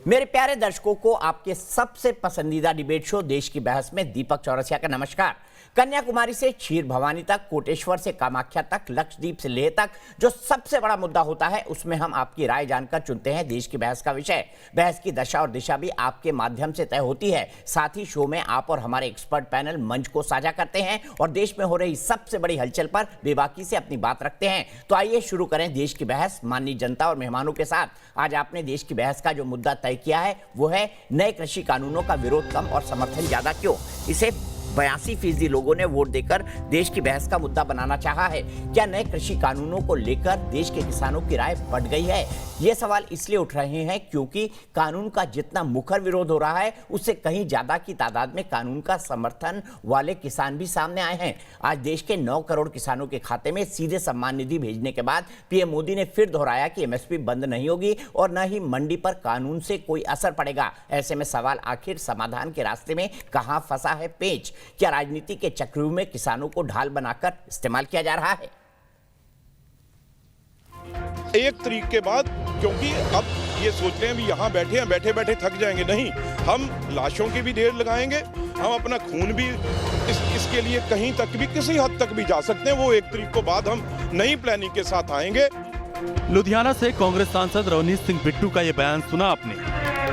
मेरे प्यारे दर्शकों को आपके सबसे पसंदीदा डिबेट शो देश की बहस में दीपक चौरसिया का नमस्कार। कन्याकुमारी से क्षीर भवानी तक, कोटेश्वर से कामाख्या तक, लक्षद्वीप से लेह तक जो सबसे बड़ा मुद्दा होता है उसमें हम आपकी राय जानकर चुनते हैं देश की बहस का विषय। बहस की दशा और दिशा भी आपके माध्यम से तय होती है। साथ ही शो में आप और हमारे एक्सपर्ट पैनल मंच को साझा करते हैं और देश में हो रही सबसे बड़ी हलचल पर बेबाकी से अपनी बात रखते हैं। तो आइए शुरू करें देश की बहस माननीय जनता और मेहमानों के साथ। आज आपने देश की बहस का जो मुद्दा तय किया है वो है नए कृषि कानूनों का विरोध कम और समर्थन ज्यादा क्यों। इसे 82% लोगों ने वोट देकर देश की बहस का मुद्दा बनाना चाहा है। क्या नए कृषि कानूनों को लेकर देश के किसानों की राय बढ़ गई है? ये सवाल इसलिए उठ रहे हैं क्योंकि कानून का जितना मुखर विरोध हो रहा है उससे कहीं ज्यादा की तादाद में कानून का समर्थन वाले किसान भी सामने आए हैं। आज देश के 9 करोड़ किसानों के खाते में सीधे सम्मान निधि भेजने के बाद पीएम मोदी ने फिर दोहराया कि एमएसपी बंद नहीं होगी और न ही मंडी पर कानून से कोई असर पड़ेगा। ऐसे में सवाल आखिर समाधान के रास्ते में कहां फंसा है पेच? क्या राजनीति के चक्रव्यूह में किसानों को ढाल बनाकर इस्तेमाल किया जा रहा है? एक तरीके के बाद, क्योंकि अब ये सोच रहे हैं भी यहाँ बैठे हैं, बैठे बैठे थक जाएंगे। नहीं, हम लाशों की भी ढेर लगाएंगे, हम अपना खून भी इसके लिए कहीं तक भी, किसी हद तक भी जा सकते हैं। वो एक तरीके के बाद हम नई प्लानिंग के साथ आएंगे। लुधियाना से कांग्रेस सांसद रवनीत सिंह बिट्टू का ये बयान सुना आपने।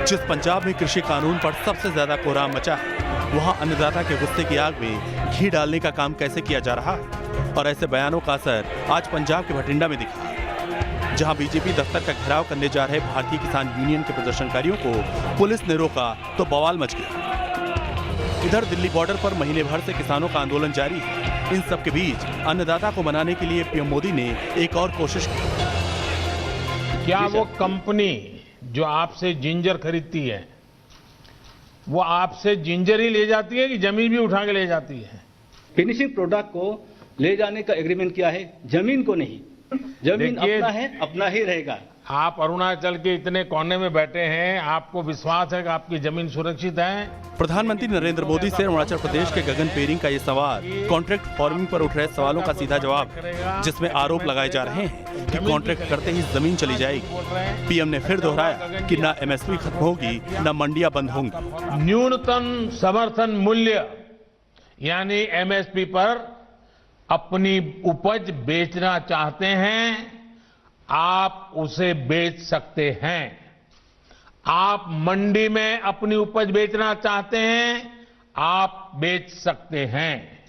जिस पंजाब में कृषि कानून पर सबसे ज्यादा कोहराम मचा है, वहाँ अन्नदाता के गुस्से की आग में घी डालने का काम कैसे किया जा रहा है? और ऐसे बयानों का असर आज पंजाब के भटिंडा में दिखा, जहां बीजेपी दफ्तर का घेराव करने जा रहे भारतीय किसान यूनियन के प्रदर्शनकारियों को पुलिस ने रोका तो बवाल मच गया। इधर दिल्ली बॉर्डर पर महीने भर से किसानों का आंदोलन जारी है। इन सब के बीच अन्नदाता को मनाने के लिए पीएम मोदी ने एक और कोशिश की। क्या वो कंपनी जो आपसे जिंजर खरीदती है वो आपसे जिंजर ही ले जाती है कि जमीन भी उठा के ले जाती है? फिनिशिंग प्रोडक्ट को ले जाने का एग्रीमेंट किया है, जमीन को नहीं। जमीन अपना है, अपना ही रहेगा। आप अरुणाचल के इतने कोने में बैठे हैं, आपको विश्वास है कि आपकी जमीन सुरक्षित है? प्रधानमंत्री नरेंद्र मोदी से अरुणाचल प्रदेश के गगन पेरिंग का ये सवाल कॉन्ट्रैक्ट फार्मिंग पर उठ रहे सवालों का सीधा जवाब, जिसमें आरोप लगाए जा रहे हैं कि कॉन्ट्रैक्ट करते ही जमीन चली जाएगी। पीएम ने फिर दोहराया कि न एमएसपी खत्म होगी न मंडियां बंद होंगी। न्यूनतम समर्थन मूल्य यानी एमएसपी पर अपनी उपज बेचना चाहते हैं, आप उसे बेच सकते हैं। आप मंडी में अपनी उपज बेचना चाहते हैं, आप बेच सकते हैं।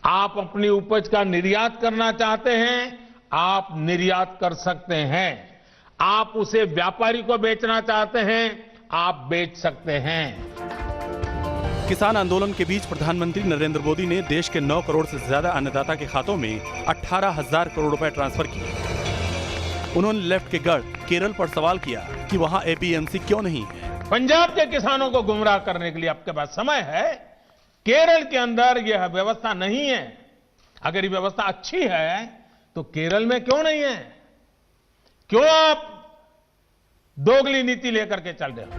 आप अपनी उपज का निर्यात करना चाहते हैं, आप निर्यात कर सकते हैं। आप उसे व्यापारी को बेचना चाहते हैं, आप बेच सकते हैं। किसान आंदोलन के बीच प्रधानमंत्री नरेंद्र मोदी ने देश के 9 करोड़ से ज्यादा अन्नदाता के खातों में 18,000 करोड़ रुपए ट्रांसफर किए। उन्होंने लेफ्ट के गढ़ केरल पर सवाल किया कि वहां एपीएमसी क्यों नहीं है। पंजाब के किसानों को गुमराह करने के लिए आपके पास समय है। केरल के अंदर यह व्यवस्था नहीं है। अगर ये व्यवस्था अच्छी है तो केरल में क्यों नहीं है? क्यों आप दोगली नीति लेकर के चल रहे हो?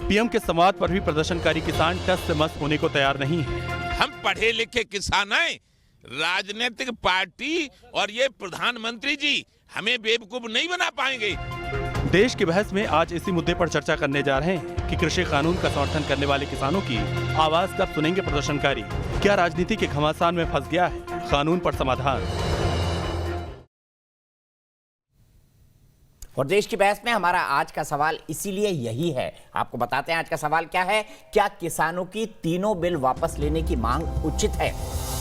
पीएम के संवाद पर भी प्रदर्शनकारी किसान टस से मस होने को तैयार नहीं है। हम पढ़े लिखे किसान हैं, राजनीतिक पार्टी और ये प्रधानमंत्री जी हमें बेवकूफ नहीं बना पाएंगे। देश की बहस में आज इसी मुद्दे पर चर्चा करने जा रहे हैं कि कृषि कानून का समर्थन करने वाले किसानों की आवाज कब सुनेंगे प्रदर्शनकारी? क्या राजनीति के घमासान में फंस गया है कानून पर समाधान? और देश की बहस में हमारा आज का सवाल इसीलिए यही है। आपको बताते हैं आज का सवाल क्या है। क्या किसानों की तीनों बिल वापस लेने की मांग उचित है?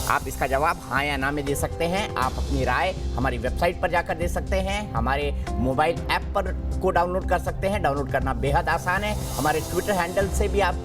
आप इसका जवाब हाँ या ना में दे सकते हैं। आप अपनी राय हमारी वेबसाइट पर जाकर दे सकते हैं, हमारे मोबाइल ऐप पर को डाउनलोड कर सकते हैं। डाउनलोड करना बेहद आसान है। हमारे ट्विटर हैंडल से भी आप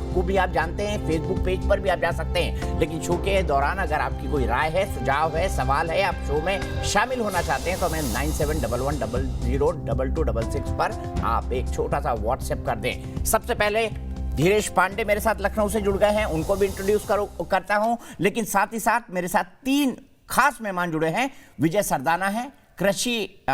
जानते हैं, फेसबुक पेज पर भी आप जा सकते हैं। लेकिन शो के दौरान अगर आपकी कोई राय है, सुझाव है, सवाल है, आप शो में शामिल होना चाहते हैं तो हमें 9711002266 पर आप एक छोटा सा व्हाट्सएप कर दें। सबसे पहले धीरेश पांडे मेरे साथ लखनऊ से जुड़ गए हैं, उनको भी इंट्रोड्यूस करता हूं। लेकिन साथ ही साथ मेरे साथ 3 खास मेहमान जुड़े हैं। विजय सरदाना है, कृषि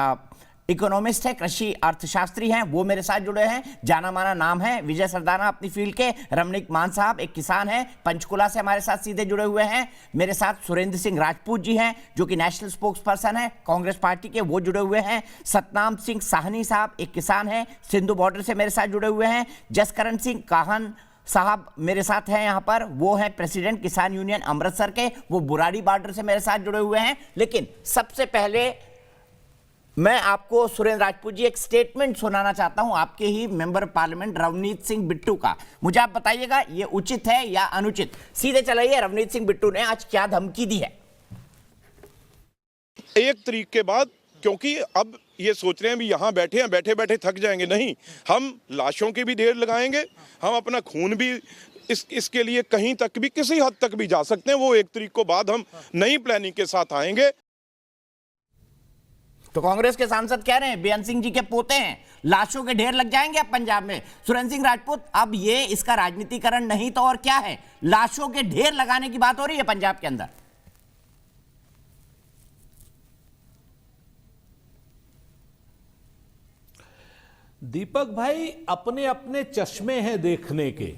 इकोनॉमिस्ट है, कृषि अर्थशास्त्री हैं, वो मेरे साथ जुड़े हैं। जाना माना नाम है विजय सरदाना अपनी फील्ड के। रमनीक मान साहब एक किसान हैं, पंचकुला से हमारे साथ सीधे जुड़े हुए हैं। मेरे साथ सुरेंद्र सिंह राजपूत जी हैं जो कि नेशनल स्पोक्स पर्सन है कांग्रेस पार्टी के, वो जुड़े हुए हैं। सतनाम सिंह साहनी साहब एक किसान हैं, सिंधु बॉर्डर से मेरे साथ जुड़े हुए हैं। जसकरण सिंह काहन साहब मेरे साथ हैं यहाँ पर, वो है प्रेसिडेंट किसान यूनियन अमृतसर के, वो बुराड़ी बॉर्डर से मेरे साथ जुड़े हुए हैं। लेकिन सबसे पहले मैं आपको सुरेंद्र राजपूत जी एक स्टेटमेंट सुनाना चाहता हूं आपके ही मेंबर पार्लियामेंट रवनीत सिंह बिट्टू का। मुझे आप बताइएगा ये उचित है या अनुचित। सीधे चलाइए, रवनीत सिंह बिट्टू ने आज क्या धमकी दी है। 1 तारीख के बाद, क्योंकि अब ये सोच रहे हैं भी यहाँ बैठे हैं, बैठे बैठे थक जाएंगे, नहीं, हम लाशों की भी ढेर लगाएंगे, हम अपना खून भी इसके लिए कहीं तक भी, किसी हद तक भी जा सकते हैं। वो 1 तारीख को बाद हम नई प्लानिंग के साथ आएंगे। तो कांग्रेस के सांसद कह रहे हैं बेअंत सिंह जी के पोते हैं, लाशों के ढेर लग जाएंगे अब पंजाब में। सुरेंद्र सिंह राजपूत, अब ये इसका राजनीतिकरण नहीं तो और क्या है? लाशों के ढेर लगाने की बात हो रही है पंजाब के अंदर। दीपक भाई, अपने अपने चश्मे हैं देखने के।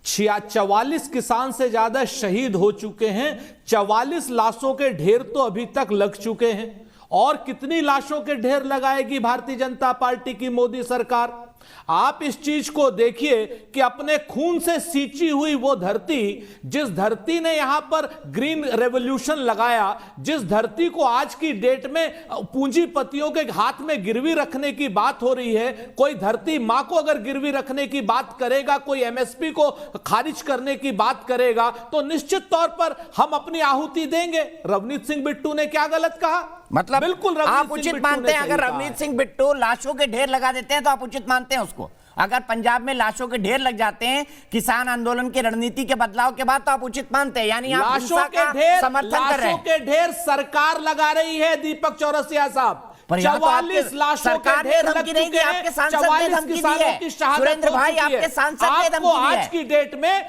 44 किसान से ज्यादा शहीद हो चुके हैं, 44 लाशों के ढेर तो अभी तक लग चुके हैं। और कितनी लाशों के ढेर लगाएगी भारतीय जनता पार्टी की मोदी सरकार? आप इस चीज को देखिए कि अपने खून से सींची हुई वो धरती, जिस धरती ने यहां पर ग्रीन रेवोल्यूशन लगाया, जिस धरती को आज की डेट में पूंजीपतियों के हाथ में गिरवी रखने की बात हो रही है। कोई धरती मां को अगर गिरवी रखने की बात करेगा, कोई एमएसपी को खारिज करने की बात करेगा, तो निश्चित तौर पर हम अपनी आहुति देंगे। रवनीत सिंह बिट्टू ने क्या गलत कहा? मतलब बिल्कुल आप उचित मानते हैं? अगर रवनीत सिंह बिट्टू लाशों के ढेर लगा देते हैं तो आप उचित मानते हैं उसको? अगर पंजाब में लाशों के ढेर लग जाते हैं किसान आंदोलन की रणनीति के बदलाव के बाद, तो आप उचित मानते हैं? यानी आप लाशों के ढेर, समर्थन कर रहे हैं। लाशों के ढेर सरकार लगा रही है दीपक चौरसिया साहब। पर 44 लाशों के ढेर लग चुके हैं, आपके सांसद ने 44 धमकी दी किसानों है। की शहादत सुरेंद्र हो भाई, चुकी है। आपके सांसद ने धमकी दी है। आज की डेट में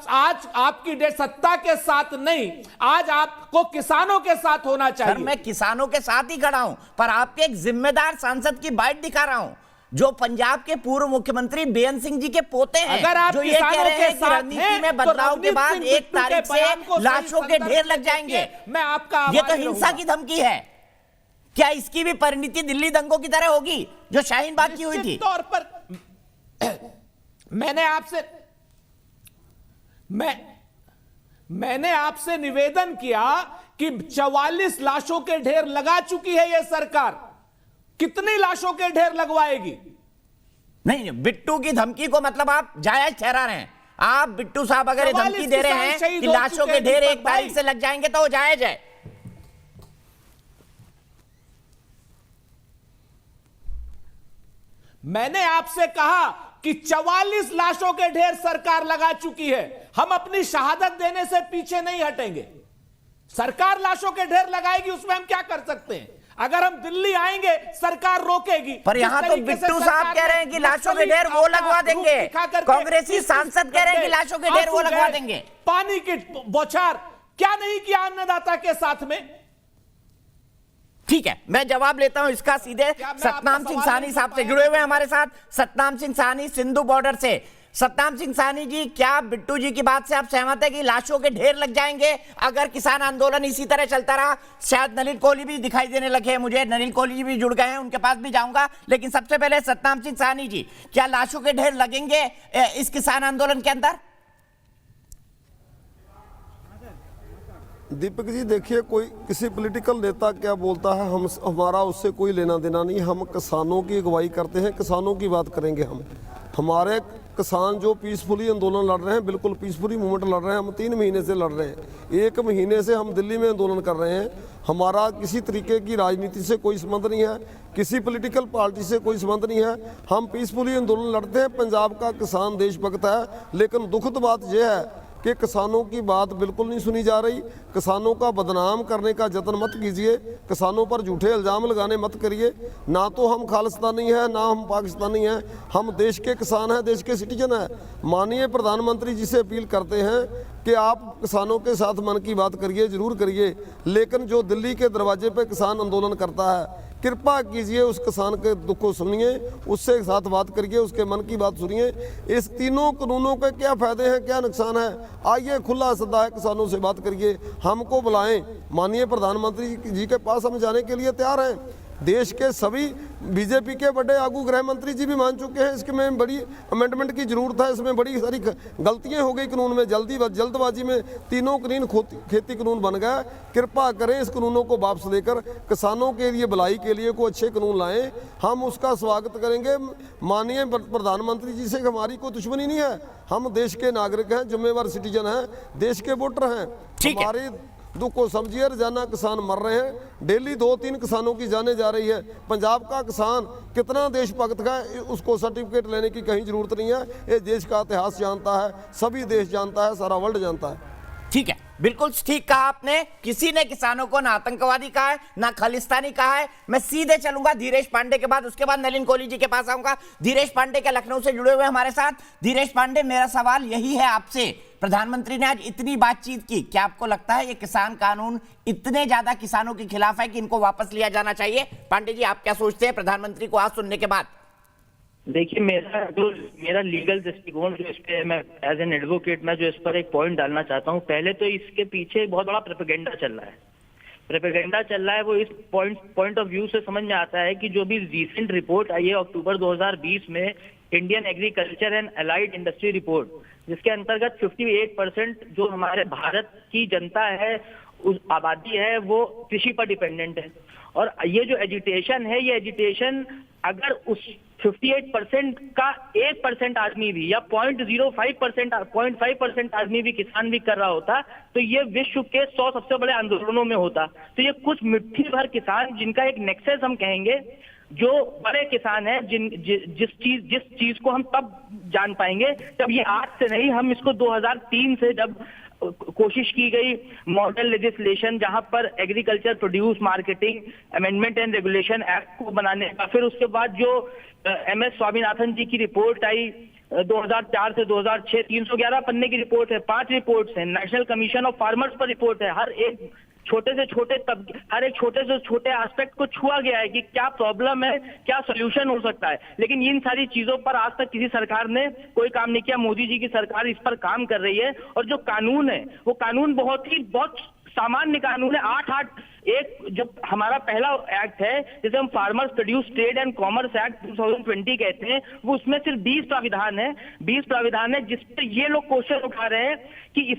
आज आपकी डेट सत्ता के साथ नहीं, आज आपको किसानों के साथ होना चाहिए। सर, मैं किसानों के साथ ही खड़ा हूं, पर आपके एक जिम्मेदार सांसद की बाइट दिखा रहा हूं जो पंजाब के पूर्व मुख्यमंत्री बेअंत सिंह जी के पोते हैं। अगर आप जो ये कह रहे हैं कि साथ रणनीति में बदलाव के बाद 1 तारीख से लाशों के ढेर लग जाएंगे, मैं आपका ये तो हिंसा की धमकी है। क्या इसकी भी परिणति दिल्ली दंगों की तरह होगी जो शाहीन बाग की हुई थी? तौर पर मैंने आपसे निवेदन किया कि 44 लाशों के ढेर लगा चुकी है यह सरकार, कितनी लाशों के ढेर लगवाएगी? नहीं, बिट्टू की धमकी को मतलब आप जायज ठहरा रहे हैं। आप बिट्टू साहब अगर ये धमकी दे रहे हैं कि लाशों के ढेर 1 तारीख से लग जाएंगे तो वो जायज है। मैंने आपसे कहा कि 44 लाशों के ढेर सरकार लगा चुकी है। हम अपनी शहादत देने से पीछे नहीं हटेंगे। सरकार लाशों के ढेर लगाएगी, उसमें हम क्या कर सकते हैं? अगर हम दिल्ली आएंगे सरकार रोकेगी। पर यहाँ तो बिट्टू साहब कह रहे हैं कि लाशों के ढेर वो लगवा देंगे, कांग्रेसी सांसद कह रहे हैं कि लाशों के ढेर वो लगवा देंगे। पानी की बौछार क्या नहीं किया अन्नदाता के साथ में? ठीक है, मैं जवाब लेता हूं इसका सीधे। सतनाम सिंह साहनी साहब से जुड़े हुए हैं हमारे साथ। सतनाम सिंह साहनी सिंधु बॉर्डर से। सतनाम सिंह साहनी जी, क्या बिट्टू जी की बात से आप सहमत है कि लाशों के ढेर लग जाएंगे अगर किसान आंदोलन इसी तरह चलता रहा? शायद नलिन कोहली भी दिखाई देने लगे हैं मुझे, नलिन कोहली जी भी जुड़ गए हैं, उनके पास भी जाऊंगा। लेकिन सबसे पहले सतनाम सिंह साहनी जी, क्या लाशों के ढेर लगेंगे इस किसान आंदोलन के अंदर? दीपक जी देखिए, कोई किसी पॉलिटिकल नेता क्या बोलता है, हमारा उससे कोई लेना देना नहीं। हम किसानों की अगुवाई करते हैं, किसानों की बात करेंगे। हमारे किसान जो पीसफुली आंदोलन लड़ रहे हैं, बिल्कुल पीसफुली मूवमेंट लड़ रहे हैं। हम 3 महीने से लड़ रहे हैं, 1 महीने से हम दिल्ली में आंदोलन कर रहे हैं। हमारा किसी तरीके की राजनीति से कोई संबंध नहीं है, किसी पॉलिटिकल पार्टी से कोई संबंध नहीं है। हम पीसफुली आंदोलन लड़ते हैं। पंजाब का किसान देशभक्त है, लेकिन दुखद बात यह है कि किसानों की बात बिल्कुल नहीं सुनी जा रही। किसानों का बदनाम करने का जतन मत कीजिए, किसानों पर झूठे इल्ज़ाम लगाने मत करिए। ना तो हम खालिस्तानी हैं, ना हम पाकिस्तानी हैं, हम देश के किसान हैं, देश के सिटीजन हैं। माननीय प्रधानमंत्री जी से अपील करते हैं कि आप किसानों के साथ मन की बात करिए, ज़रूर करिए, लेकिन जो दिल्ली के दरवाजे पे किसान आंदोलन करता है, कृपा कीजिए उस किसान के दुख को सुनिए, उससे साथ बात करिए, उसके मन की बात सुनिए। इस तीनों कानूनों के क्या फायदे हैं, क्या नुकसान है, आइए खुला सद्दा है, किसानों से बात करिए, हमको बुलाएं, माननीय प्रधानमंत्री जी के पास हम जाने के लिए तैयार हैं। देश के सभी बीजेपी के बड़े आगू गृह मंत्री जी भी मान चुके हैं इसमें बड़ी अमेंडमेंट की जरूरत है, इसमें बड़ी सारी गलतियां हो गई कानून में, जल्दबाजी में तीनों कानून खेती कानून बन गया। कृपा करें इस कानूनों को वापस लेकर किसानों के लिए भलाई के लिए कोई अच्छे कानून लाएं, हम उसका स्वागत करेंगे। माननीय प्रधानमंत्री जी से हमारी कोई दुश्मनी नहीं है, हम देश के नागरिक हैं, जिम्मेवार सिटीजन हैं, देश के वोटर हैं। हमारे दुख को समझिए, रोजाना किसान मर रहे हैं, डेली 2-3 किसानों की जाने जा रही है। पंजाब का किसान कितना देशभक्त है, उसको सर्टिफिकेट लेने की कहीं जरूरत नहीं है, ये देश का इतिहास जानता है, सभी देश जानता है, सारा वर्ल्ड जानता है। ठीक है, बिल्कुल ठीक कहा आपने। किसी ने किसानों को ना आतंकवादी कहा है, ना खालिस्तानी कहा है। मैं सीधे चलूंगा धीरेश पांडे के बाद, उसके बाद नलिन कोहली जी के पास आऊंगा। धीरेश पांडे के लखनऊ से जुड़े हुए हमारे साथ। धीरेश पांडे, मेरा सवाल यही है आपसे, प्रधानमंत्री ने आज इतनी बातचीत की, क्या आपको लगता है ये किसान कानून इतने ज्यादा किसानों के खिलाफ है कि इनको वापस लिया जाना चाहिए? पांडे जी, आप क्या सोचते हैं प्रधानमंत्री को आज सुनने के बाद? देखिए, मेरा लीगल दृष्टिकोण जो इस पे, मैं एज एन एडवोकेट मैं जो इस पर एक पॉइंट डालना चाहता हूँ। पहले तो इसके पीछे बहुत बड़ा प्रोपेगेंडा चल रहा है। वो इस पॉइंट ऑफ व्यू से समझ में आता है कि जो भी रिसेंट रिपोर्ट आई है अक्टूबर 2020 में, Indian agriculture and allied industry report, जिसके अंतर्गत 58% जो हमारे भारत की जनता है, उस आबादी है, वो कृषि पर डिपेंडेंट है। और ये जो एजुटेशन है, ये एजुटेशन अगर उस 58% का 1% आदमी भी या 0.5% आदमी भी किसान भी कर रहा होता, तो ये विश्व के 100 सबसे बड़े आंदोलनों में होता। तो ये कुछ मुट्ठी भर किसान, जिनका एक नेक्सस हम कहेंगे, जो बड़े किसान हैं, जिस चीज को हम तब जान पाएंगे जब ये आज से नहीं, हम इसको 2003 से जब कोशिश की गई मॉडल लेजिस्लेशन, जहां पर agriculture produce marketing amendment and regulation act को बनाने का, फिर उसके बाद जो MS स्वामीनाथन जी की रिपोर्ट आई 2004 से 2006, 311 पन्ने की रिपोर्ट है, 5 रिपोर्ट्स हैं, नेशनल कमीशन ऑफ फार्मर्स पर रिपोर्ट है। हर एक छोटे से छोटे एस्पेक्ट को छुआ गया है कि क्या प्रॉब्लम है, क्या सोल्यूशन हो सकता है। लेकिन इन सारी चीजों पर आज तक किसी सरकार ने कोई काम नहीं किया। मोदी जी की सरकार इस पर काम कर रही है। और जो कानून है, वो कानून बहुत सामान्य कानून है। 881 जो हमारा पहला एक्ट है, जिसे हम farmers produce trade and commerce act 2020 कहते हैं, वो उसमें सिर्फ 20 प्राविधान है, जिस पर ये लोग क्वेश्चन उठा रहे हैं कि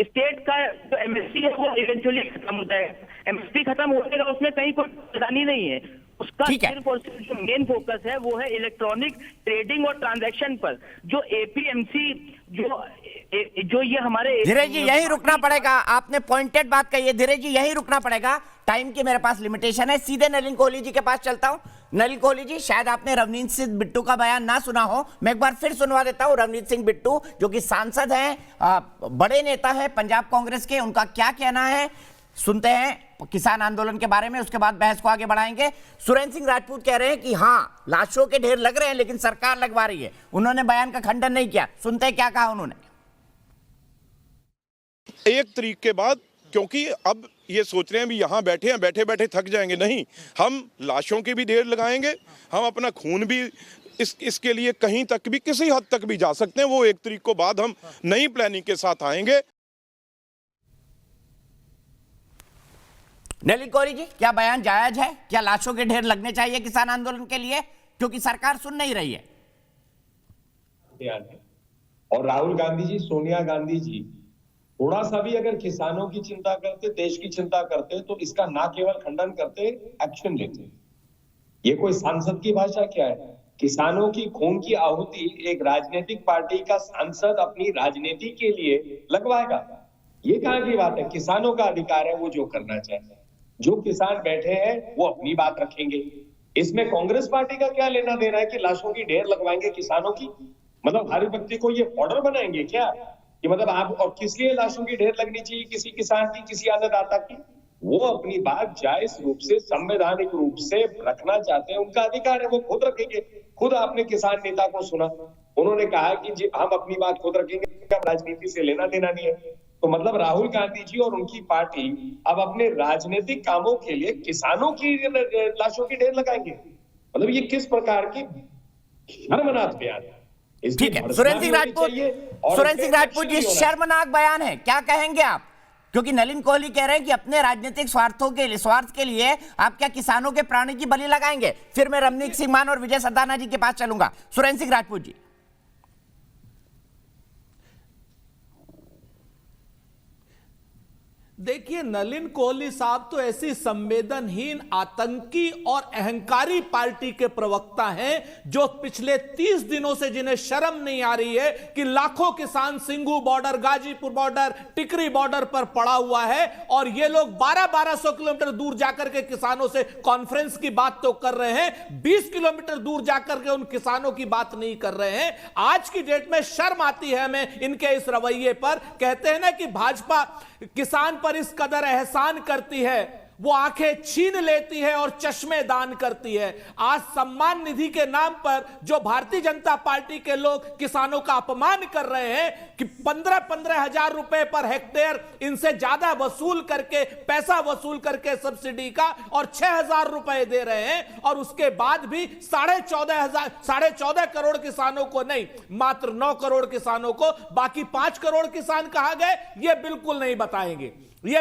स्टेट का जो MSP है वो इवेंचुअली खत्म हो जाएगा। MSP खत्म हो जाएगा, उसमें कहीं कोई परेशानी नहीं है। उसका सिर्फ और सिर्फ जो मेन फोकस है वो है इलेक्ट्रॉनिक ट्रेडिंग और ट्रांजैक्शन पर। जो APMC जो ये हमारे, धीरेज जी यही रुकना पड़ेगा, आपने पॉइंटेड बात कही है। धीरेज जी यही रुकना पड़ेगा, टाइम की मेरे पास लिमिटेशन है। सीधे नलिन कोहली जी के पास चलता हूं। नलिन कोहली जी, शायद आपने रवनीत सिंह बिट्टू का बयान ना सुना हो, मैं एक बार फिर सुनवा देता हूं। रवनीत सिंह बिट्टू जो कि सांसद हैं, बड़े नेता है पंजाब कांग्रेस के, उनका क्या कहना है सुनते हैं किसान आंदोलन के बारे में, उसके बाद बहस को आगे बढ़ाएंगे। सुरेंद्र सिंह राजपूत कह रहे हैं कि हाँ, लाशों के ढेर लग रहे हैं लेकिन सरकार लगवा रही है। उन्होंने बयान का खंडन नहीं किया, सुनते हैं क्या कहा उन्होंने। 1 तारीख के बाद, क्योंकि अब ये सोच रहे हैं भी यहाँ बैठे हैं, बैठे बैठे थक जाएंगे, नहीं, हम लाशों के भी ढेर लगाएंगे, हम अपना खून भी इसके लिए कहीं तक भी, किसी हद तक भी जा सकते हैं। वो 1 तारीख को बाद हम नई प्लानिंग के साथ आएंगे। नलिन कोहली जी, क्या बयान जायज है? क्या लाशों के ढेर लगने चाहिए किसान आंदोलन के लिए, क्योंकि सरकार सुन नहीं रही है? और राहुल गांधी जी, सोनिया गांधी जी थोड़ा सा भी अगर किसानों की चिंता करते, देश की चिंता करते, तो इसका ना केवल खंडन करते, एक्शन लेते। ये कोई सांसद की भाषा क्या है? किसानों की खून की आहुति एक राजनीतिक पार्टी का सांसद अपनी राजनीति के लिए लगवाएगा? ये कहाँ की बात है? किसानों का अधिकार है वो जो करना चाहे। जो किसान बैठे हैं वो अपनी बात रखेंगे। इसमें कांग्रेस पार्टी का क्या लेना देना है कि लाशों की ढेर लगवाएंगे किसानों की? मतलब हर व्यक्ति को ये ऑर्डर बनाएंगे क्या कि मतलब आप, और किस लिए लाशों की ढेर लगनी चाहिए किसी किसान की, किसी अन्नदाता की? वो अपनी बात जायज रूप से, संवैधानिक रूप से रखना चाहते हैं, उनका अधिकार है, वो खुद रखेंगे। खुद आपने किसान नेता को सुना, उन्होंने कहा कि जी हम अपनी बात खुद रखेंगे, राजनीति से लेना देना नहीं है। तो मतलब राहुल गांधी जी और उनकी पार्टी अब अपने राजनीतिक कामों के लिए किसानों की लाशों की ढेर लगाएंगे। मतलब ये किस प्रकार की शर्मनाक बयान है। ठीक है, सुरेंद्र सिंह राजपूत जी, शर्मनाक बयान है, क्या कहेंगे आप? क्योंकि नलिन कोहली कह रहे हैं कि अपने राजनीतिक स्वार्थ के लिए आप क्या किसानों के प्राणी की बलि लगाएंगे? फिर मैं रवनीत सिंह मान और विजय सरदाना जी के पास चलूंगा। सुरेंद्र सिंह राजपूत जी। देखिए, नलिन कोहली साहब तो ऐसी संवेदनहीन, आतंकी और अहंकारी पार्टी के प्रवक्ता हैं जो पिछले 30 दिनों से जिन्हें शर्म नहीं आ रही है कि लाखों किसान सिंघू बॉर्डर, गाजीपुर बॉर्डर, टिकरी बॉर्डर पर पड़ा हुआ है और ये लोग 1200 किलोमीटर दूर जाकर के किसानों से कॉन्फ्रेंस की बात तो कर रहे हैं, 20 किलोमीटर दूर जाकर के उन किसानों की बात नहीं कर रहे हैं। आज की डेट में शर्म आती है हमें इनके इस रवैये पर। कहते हैं ना कि भाजपा किसान पर इस कदर एहसान करती है, वो आंखें छीन लेती है और चश्मे दान करती है। आज सम्मान निधि के नाम पर जो भारतीय जनता पार्टी के लोग किसानों का अपमान कर रहे हैं कि 15-15 हजार रुपए पर हेक्टेयर इनसे ज्यादा वसूल करके, पैसा वसूल करके सब्सिडी का, और 6,000 रुपए दे रहे हैं, और उसके बाद भी 14.5 करोड़ किसानों को नहीं, मात्र 9 करोड़ किसानों को, बाकी 5 करोड़ किसान कहां गए ये बिल्कुल नहीं बताएंगे। ये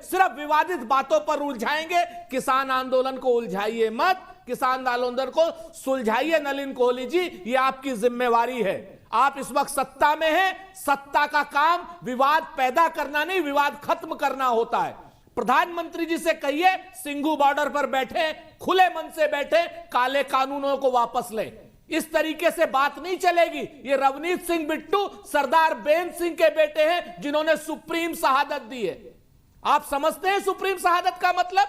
सिर्फ विवादित बातों पर उलझाएंगे। किसान आंदोलन को उलझाइए मत, किसान आंदोलन को सुलझाइए। नलिन कोहली जी, ये आपकी जिम्मेवारी है। आप इस वक्त सत्ता में हैं, सत्ता का काम विवाद पैदा करना नहीं, विवाद खत्म करना होता है। प्रधानमंत्री जी से कहिए सिंघू बॉर्डर पर बैठे, खुले मन से बैठे, काले कानूनों को वापस लें। इस तरीके से बात नहीं चलेगी। ये रवनीत सिंह बिट्टू सरदार बेन सिंह के बेटे हैं जिन्होंने सुप्रीम शहादत दी है। आप समझते हैं सुप्रीम शहादत का मतलब?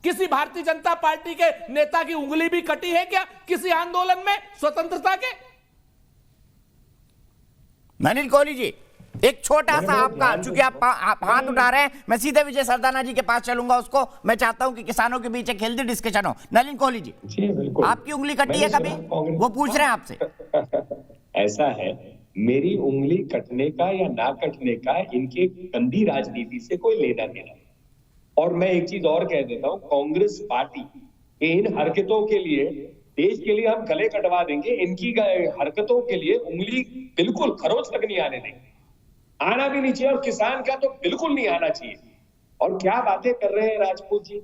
किसी भारतीय जनता पार्टी के नेता की उंगली भी कटी है क्या किसी आंदोलन में स्वतंत्रता के? नलिन कोहली जी, एक छोटा सा आपका, चूंकि आप हाथ उठा रहे हैं, मैं सीधे विजय सरदाना जी के पास चलूंगा। उसको मैं चाहता हूं कि किसानों के बीच एक हेल्दी डिस्कशन हो। नलिन कोहली जी, आपकी उंगली कटी है कभी? वो पूछ रहे हैं आपसे। ऐसा है, मेरी उंगली कटने का या ना कटने का इनके गंदी राजनीति से कोई लेना देना। और मैं एक चीज और कह देता हूं, कांग्रेस पार्टी के इन हरकतों के लिए, देश के लिए हम गले कटवा देंगे। इनकी हरकतों के लिए उंगली बिल्कुल खरोच तक नहीं आने देंगे, आना भी नहीं चाहिए, और किसान का तो बिल्कुल नहीं आना चाहिए। और क्या बातें कर रहे हैं राजपूत जी,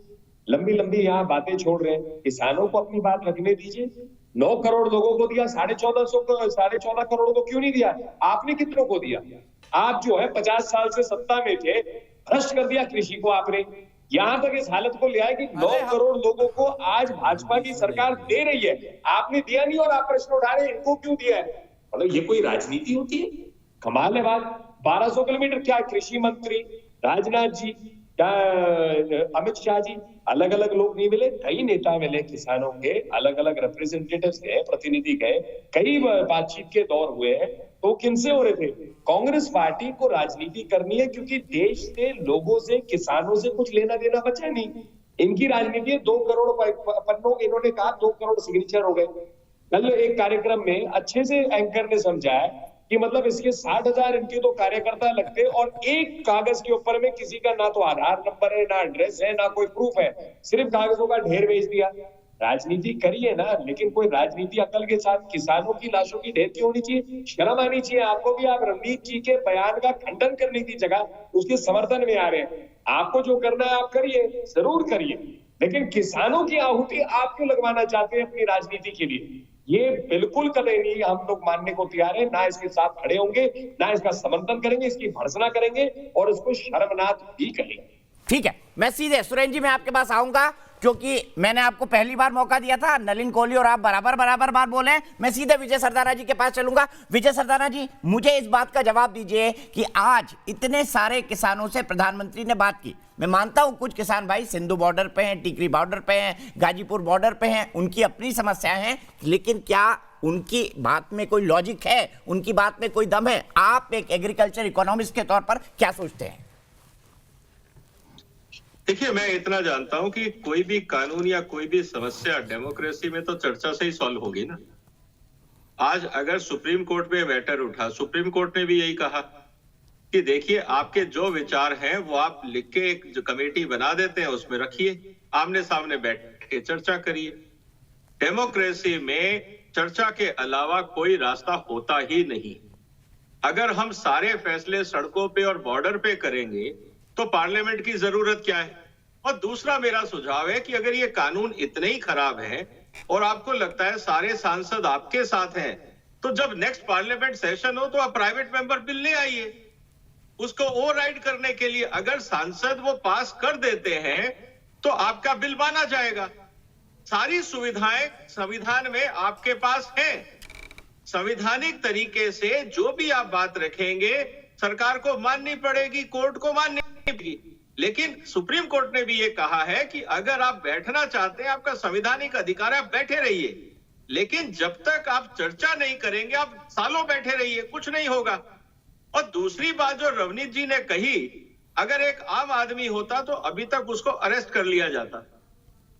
लंबी लंबी यहाँ बातें छोड़ रहे हैं। किसानों को अपनी बात रखने दीजिए। 9 करोड़ लोगों को दिया, 14.5 करोड़ को क्यों नहीं दिया? आपने कितनों को दिया? आप जो है 50 साल से सत्ता में थे, भ्रष्ट कर दिया कृषि को आपने। यहाँ तक इस हालत को ले आए कि 9 करोड़ लोगों को आज भाजपा की सरकार दे रही है, आपने दिया नहीं, और आप प्रश्न उठा रहे हैं इनको क्यों दिया है। मतलब ये कोई राजनीति होती है? कमाल है बात। 1200 किलोमीटर क्या कृषि मंत्री राजनाथ जी, क्या अमित शाह जी, अलग अलग लोग नहीं मिले? कई नेता मिले किसानों के, अलग अलग रिप्रेजेंटेटिव्स गए, प्रतिनिधि गए, कई बातचीत के दौर हुए हैं। तो किनसे हो रहे थे? कांग्रेस पार्टी को राजनीति करनी है क्योंकि देश से, लोगों से, किसानों से कुछ लेना देना बचा नहीं। इनकी राजनीति है 2 करोड़ पन्नों, इन्होंने कहा 2 करोड़ सिग्नेचर हो गए। कल एक कार्यक्रम में अच्छे से एंकर ने समझाया कि मतलब इसके 60,000 इनके तो कार्यकर्ता लगते, और एक कागज के ऊपर में किसी का ना तो आधार नंबर है, ना एड्रेस है, ना कोई प्रूफ है, सिर्फ कागजों का ढेर भेज दिया। राजनीति करिए ना, लेकिन कोई राजनीति अकल के साथ। किसानों की लाशों की ढेर क्यों होनी चाहिए? शर्म आनी चाहिए आपको भी। आप रवनीत जी के बयान का खंडन करने की जगह उसके समर्थन में आ रहे हैं। आपको जो करना है आप करिए, जरूर करिए, लेकिन किसानों की आहुति आप क्यों लगवाना चाहते हैं अपनी राजनीति के लिए? ये बिल्कुल कदे नहीं हम लोग मानने को तैयार है, ना इसके साथ खड़े होंगे, ना इसका समर्थन करेंगे, इसकी भर्त्सना करेंगे और इसको शर्मनाक भी कहेंगे। ठीक है, मैं सीधे सुरेंद्र जी मैं आपके पास आऊंगा, क्योंकि मैंने आपको पहली बार मौका दिया था। नलिन कोहली और आप बराबर बात बोले। मैं सीधे विजय सरदाना जी के पास चलूंगा। विजय सरदाना जी, मुझे इस बात का जवाब दीजिए कि आज इतने सारे किसानों से प्रधानमंत्री ने बात की। मैं मानता हूं कुछ किसान भाई सिंधु बॉर्डर पे हैं, टिकरी बॉर्डर पे हैं, गाजीपुर बॉर्डर पे हैं, उनकी अपनी समस्याएं हैं, लेकिन क्या उनकी बात में कोई लॉजिक है? उनकी बात में कोई दम है? आप एक एग्रीकल्चर इकोनॉमिस्ट के तौर पर क्या सोचते हैं? देखिए, मैं इतना जानता हूं कि कोई भी कानून या कोई भी समस्या डेमोक्रेसी में तो चर्चा से ही सॉल्व होगी ना। आज अगर सुप्रीम कोर्ट में मैटर उठा, सुप्रीम कोर्ट ने भी यही कहा कि देखिए आपके जो विचार हैं वो आप लिख के एक जो कमेटी बना देते हैं उसमें रखिए, आमने सामने बैठ के चर्चा करिए। डेमोक्रेसी में चर्चा के अलावा कोई रास्ता होता ही नहीं। अगर हम सारे फैसले सड़कों पे और बॉर्डर पे करेंगे तो पार्लियामेंट की जरूरत क्या है? और दूसरा मेरा सुझाव है कि अगर ये कानून इतने ही खराब है और आपको लगता है सारे सांसद आपके साथ हैं, तो जब नेक्स्ट पार्लियामेंट सेशन हो तो आप प्राइवेट मेंबर बिल ले आइए उसको ओवरराइड करने के लिए। अगर सांसद वो पास कर देते हैं तो आपका बिल माना जाएगा। सारी सुविधाएं संविधान में आपके पास हैं। संवैधानिक तरीके से जो भी आप बात रखेंगे सरकार को माननी पड़ेगी, कोर्ट को माननी पड़ेगी। लेकिन सुप्रीम कोर्ट ने भी ये कहा है कि अगर आप बैठना चाहते हैं, आपका संवैधानिक अधिकार है, आप बैठे रहिए, लेकिन जब तक आप चर्चा नहीं करेंगे आप सालों बैठे रहिए, कुछ नहीं होगा। और दूसरी बात जो रवनीत जी ने कही, अगर एक आम आदमी होता तो अभी तक उसको अरेस्ट कर लिया जाता।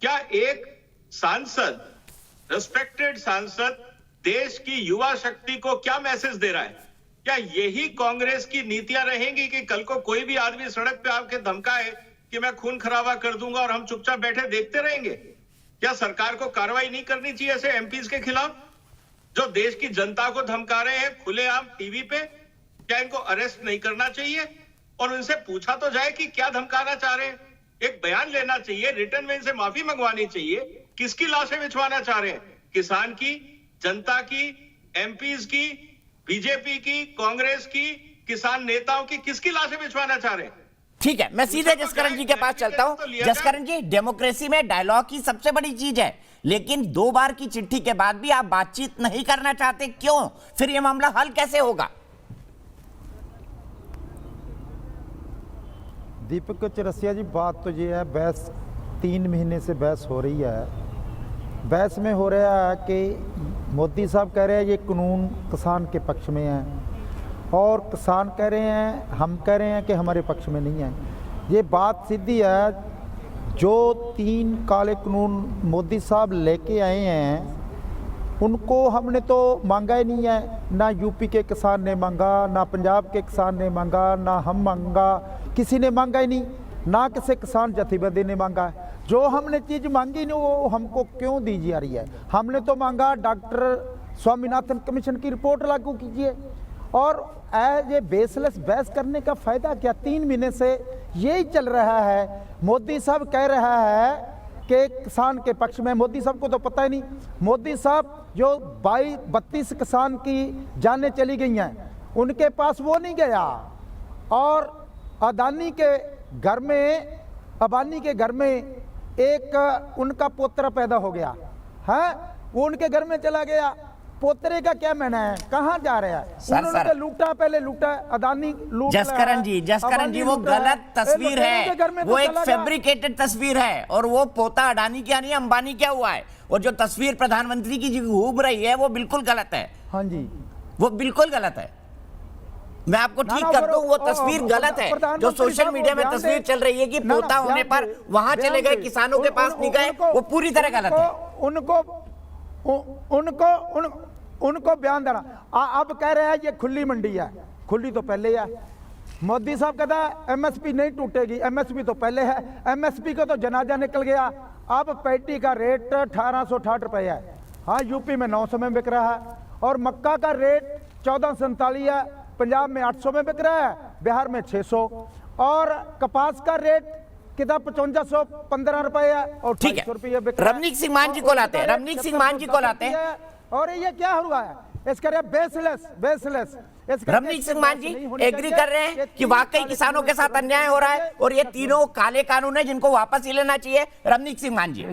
क्या एक सांसद, रिस्पेक्टेड सांसद देश की युवा शक्ति को क्या मैसेज दे रहा है? क्या यही कांग्रेस की नीतियां रहेंगी कि कल को कोई भी आदमी सड़क पे आके धमकाए कि मैं खून खराबा कर दूंगा और हम चुपचाप बैठे देखते रहेंगे? क्या सरकार को कार्रवाई नहीं करनी चाहिए ऐसे एमपीज के खिलाफ जो देश की जनता को धमका रहे हैं खुलेआम टीवी पे? क्या इनको अरेस्ट नहीं करना चाहिए और उनसे पूछा तो जाए कि क्या धमकाना चाह रहे हैं? एक बयान लेना चाहिए, रिटर्न में इनसे माफी मंगवानी चाहिए। किसकी लाशें बिछवाना चाह रहे हैं? किसान की, जनता की, एमपीज की, बीजेपी की, कांग्रेस की, किसान नेताओं की, किसकी लाशें बिछवाना चाह रहे हैं? ठीक है, मैं सीधे जसकरण जी के पास चलता हूं। जसकरण जी, डेमोक्रेसी में डायलॉग ही सबसे बड़ी चीज है, लेकिन 2 बार की चिट्ठी के बाद भी आप बातचीत नहीं करना चाहते, क्यों? फिर यह मामला हल कैसे होगा? दीपक चौरसिया जी, बात तो ये है, बहस 3 महीने से बहस हो रही है। बहस में हो रहा है कि मोदी साहब कह रहे हैं ये कानून किसान के पक्ष में है और किसान कह रहे हैं, हम कह रहे हैं कि हमारे पक्ष में नहीं है। ये बात सीधी है। जो 3 काले कानून मोदी साहब लेके आए हैं उनको हमने तो मांगा ही नहीं है। ना यूपी के किसान ने मांगा, ना पंजाब के किसान ने मांगा, ना हम मांगा, किसी ने मांगा ही नहीं, ना किसी किसान जथेबंदी ने मांगा है। जो हमने चीज़ मांगी नहीं वो हमको क्यों दी जा रही है? हमने तो मांगा डॉक्टर स्वामीनाथन कमीशन की रिपोर्ट लागू कीजिए। और ये बेसलेस बहस करने का फ़ायदा क्या? 3 महीने से यही चल रहा है। मोदी साहब कह रहा है कि किसान के पक्ष में, मोदी साहब को तो पता ही नहीं। मोदी साहब जो 32 किसान की जानें चली गई हैं उनके पास वो नहीं गया। और अदानी के घर में, अंबानी के घर में एक उनका पोतरा पैदा हो गया है, वो उनके घर में चला गया। पोतरे का क्या मैंने है, कहाँ जा रहा है? उन्होंने लूटा, पहले लूटा, अदानी लूट। जसकरण जी, वो गलत तस्वीर है, वो एक फैब्रिकेटेड तस्वीर है। और वो पोता अडानी क्या नहीं, अंबानी क्या हुआ है? और जो तस्वीर प्रधानमंत्री की जो घूम रही है वो बिल्कुल गलत है। हाँ जी, वो बिल्कुल गलत है। मैं आपको ठीक कर दूं, वो तस्वीर गलत है। जो सोशल मीडिया में तस्वीर चल रही है कि पोता होने पर वहां चले गए, किसानों के पास नहीं गए, वो पूरी तरह गलत है। उनको बयान देना। अब कह रहे हैं ये खुली मंडी है। खुली तो पहले है। मोदी साहब कहता है एमएसपी नहीं टूटेगी, एमएसपी तो पहले है। एमएसपी को तो जनाजा निकल गया। अब पैटी का रेट 1868 रुपये है। हाँ, यूपी में 900 में बिक रहा है और मक्का का रेट 1447 है। पंजाब में 800 में बिक रहा है, बिहार में 600। और कपास का रेट कितना 5515 रुपये है और 250 रुपये बिक रहा है। रमनीक सिंह मान जी को लाते हैं, रमनीक सिंह मान जी को लाते हैं। और ये क्या हुआ है? इसका बेसलेस। रमनीक सिंह मान जी एग्री कर रहे हैं कि वाकई किसानों के साथ अन्याय हो रहा है और ये तीनों काले कानून है जिनको वापस ही लेना चाहिए। रमनीक सिंह मान जी,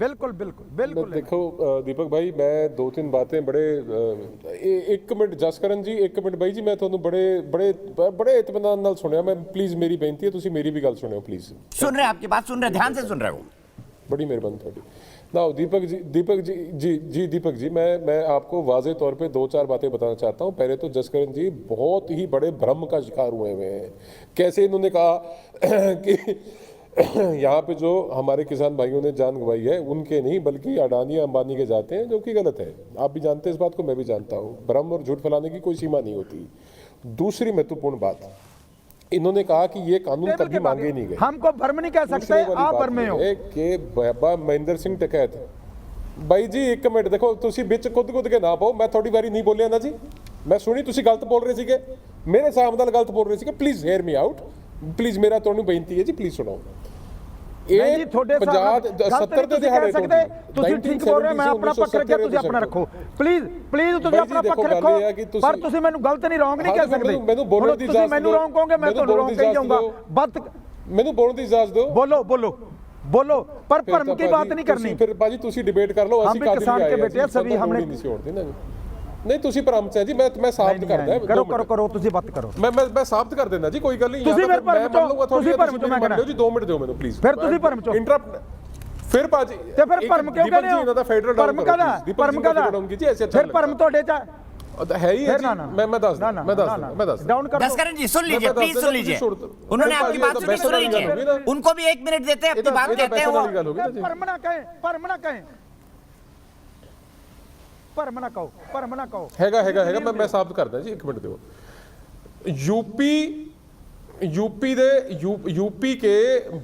बिल्कुल। देखो दीपक भाई, मैं 2-3 बातें बड़े 1 मिनट जसकरण जी, 1 मिनट भाई जी, मैं ਤੁਹਾਨੂੰ बड़े इत्मीनान नाल सुनिया। मैं प्लीज मेरी बेनती है तुसी मेरी भी गल सुनियो प्लीज। सुन रहे आपकी बात, सुन रहे, ध्यान से सुन रहे हो। बड़ी मेहरबानी थोड़ी। ना दीपक जी मैं आपको वाजे तौर पे 2-4 बातें बताना चाहता हूँ। पहले तो जसकरण जी बहुत ही बड़े भ्रम का शिकार हुए हैं। कैसे इन्होंने कहा कि यहाँ पे जो हमारे किसान भाइयों ने जान गंवाई है उनके नहीं बल्कि अडानी अंबानी के जाते हैं, जो कि गलत है। आप भी जानते हैं इस बात को, मैं भी जानता हूँ। भ्रम और झूठ फैलाने की कोई सीमा नहीं होती। दूसरी महत्वपूर्ण बात, इन्होंने कहा कि ये कानून कभी मांगे नहीं गए। हमको भ्रम नहीं कह सकते, आप भ्रम में हो कि बाबा महेंद्र सिंह टिकैत भाई जी एक मिनट देखो, तुसी बिच खुद के ना पाओ, मैं थोड़ी बारी नहीं बोलिया ना जी, मैं सुनी तुसी गलत बोल रहे थे, मेरे साहब नाल गलत बोल रहे थे। Please hear me out, please मेरा तुहानू बेनती है जी, प्लीज सुनो। नहीं जी, थोड़े 70 ਦੇ ਦਿਹਾੜੇ ਤੁਸੀਂ ਠੀਕ ਬੋਲ ਰਹੇ, ਮੈਂ ਆਪਣਾ ਪੱਖ ਰੱਖਿਆ, ਤੁਸੀਂ ਆਪਣਾ ਰੱਖੋ। ਪਲੀਜ਼ ਤੁਸੀਂ ਆਪਣਾ ਪੱਖ ਰੱਖੋ, ਪਰ ਤੁਸੀਂ ਮੈਨੂੰ ਗਲਤ ਨਹੀਂ ਰੋਂਗ ਨਹੀਂ ਕਹਿ ਸਕਦੇ। ਮੈਨੂੰ ਬੋਲਣ ਦੀ ਇਜਾਜ਼ਤ ਦਿਓ, ਮੈਨੂੰ ਰੋਂਗ ਕਹੋਗੇ ਮੈਂ ਤੁਹਾਨੂੰ ਰੋਂਗ ਕਹੀ ਜਾਊਂਗਾ। ਬਤ ਮੈਨੂੰ ਬੋਲਣ ਦੀ ਇਜਾਜ਼ਤ ਦਿਓ। बोलो पर भ्रम की बात नहीं करनी। फिर बाजी तुसी डिबेट कर लो, हम भी किसान के बेटे हैं, सभी हमने नहीं तुसी भ्रम से जी, मैं साबित करदा है। करो तुसी बात करो, मैं साबित कर देना जी, कोई गल नहीं। तुसी फिर भ्रम चो, तुसी भ्रम चो मैं कहना जी 2 मिनट दियो ਮੈਨੂੰ प्लीज। फिर तुसी भ्रम चो इंटरप्ट फिर बाजी ते फिर भ्रम क्यों कहने हो? भ्रम कादा फिर भ्रम ਤੁਹਾਡੇ ਚ है ही है जी। मैं दस डाउन कर दो। जी सुन लीजिए, प्लीज सुन लीजिए, उन्होंने आपकी बात सुनी, सुन लीजिए, उनको भी 1 मिनट देते हैं, अपनी बात कहते हैं वो। भ्रम ना कहें हैगा मैं साबित करदा जी, 1 मिनट दियो। यूपी के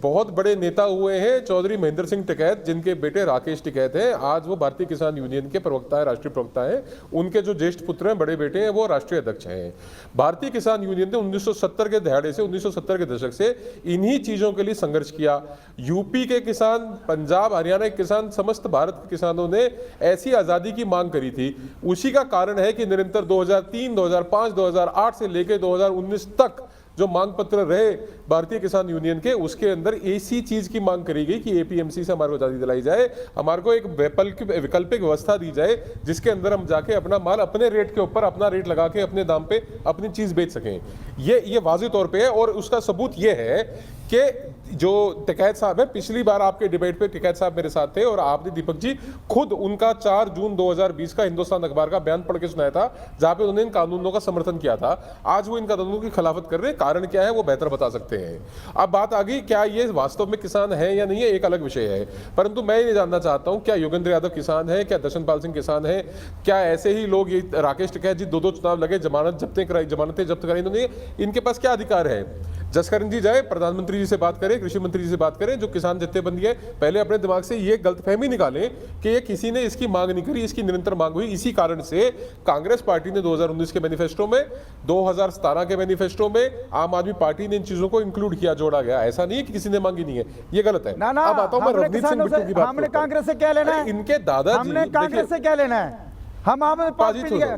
बहुत बड़े नेता हुए हैं चौधरी महेंद्र सिंह टिकैत, जिनके बेटे राकेश टिकैत हैं। आज वो भारतीय किसान यूनियन के प्रवक्ता है, राष्ट्रीय प्रवक्ता है। उनके जो ज्येष्ठ पुत्र हैं, बड़े बेटे हैं, वो राष्ट्रीय अध्यक्ष हैं। भारतीय किसान यूनियन ने 1970 के दहाड़े से 1970 के दशक से इन्हीं चीजों के लिए संघर्ष किया। यूपी के किसान, पंजाब हरियाणा के किसान, समस्त भारत के किसानों ने ऐसी आजादी की मांग करी थी। उसी का कारण है कि निरंतर 2003, 2005, 2008 से लेकर 2019 तक जो मांग पत्र रहे भारतीय किसान यूनियन के, उसके अंदर इसी चीज की मांग करी गई कि एपीएमसी से हमारे को आजादी दिलाई जाए, हमारे को एक वैकल्पिक व्यवस्था दी जाए जिसके अंदर हम जाके अपना माल अपने रेट के ऊपर, अपना रेट लगा के अपने दाम पे अपनी चीज बेच सकें। ये वाज़ेह तौर पे है। और उसका सबूत ये है कि जो टिकैत साहब है, पिछली बार आपके डिबेट पे टिकैत साहब मेरे साथ थे और आपने दीपक जी खुद उनका 4 जून 2020 का हिंदुस्तान अखबार का बयान पढ़ के सुनाया था, जहां पे उन्होंने इन कानूनों का समर्थन किया था। आज वो इन कानूनों की खिलाफत कर रहे हैं, कारण क्या है वो बेहतर बता सकते हैं। अब बात आ गई, क्या ये वास्तव में किसान है या नहीं है, एक अलग विषय है। परंतु मैं ये जानना चाहता हूं, क्या योगेंद्र यादव किसान है, क्या दर्शनपाल सिंह किसान है, क्या ऐसे ही लोग, ये राकेश टिकैत जी 2 चुनाव लगे, जमानतें जब्त कराई इन्होंने, इनके पास क्या अधिकार है? जसकरण जी जाए, प्रधानमंत्री जी से बात करें, कृषि मंत्री जी से बात करें, जो किसान जत्थेबंदी है, पहले अपने दिमाग से ये गलतफहमी निकालें कि ये किसी ने इसकी मांग नहीं करी, इसकी निरंतर मांग हुई। इसी कारण से कांग्रेस पार्टी ने 2019 के मैनिफेस्टो में, 2017 के मैनिफेस्टो में आम आदमी पार्टी ने इन चीजों को इंक्लूड किया, जोड़ा गया। ऐसा नहीं है कि किसी ने मांगी नहीं है, ये गलत है। अब आता हूं मैं रवनीत सिंह बिट्टू की बात। हमने कांग्रेस से क्या लेना है? इनके दादाजी, हमने कांग्रेस से क्या लेना है? हम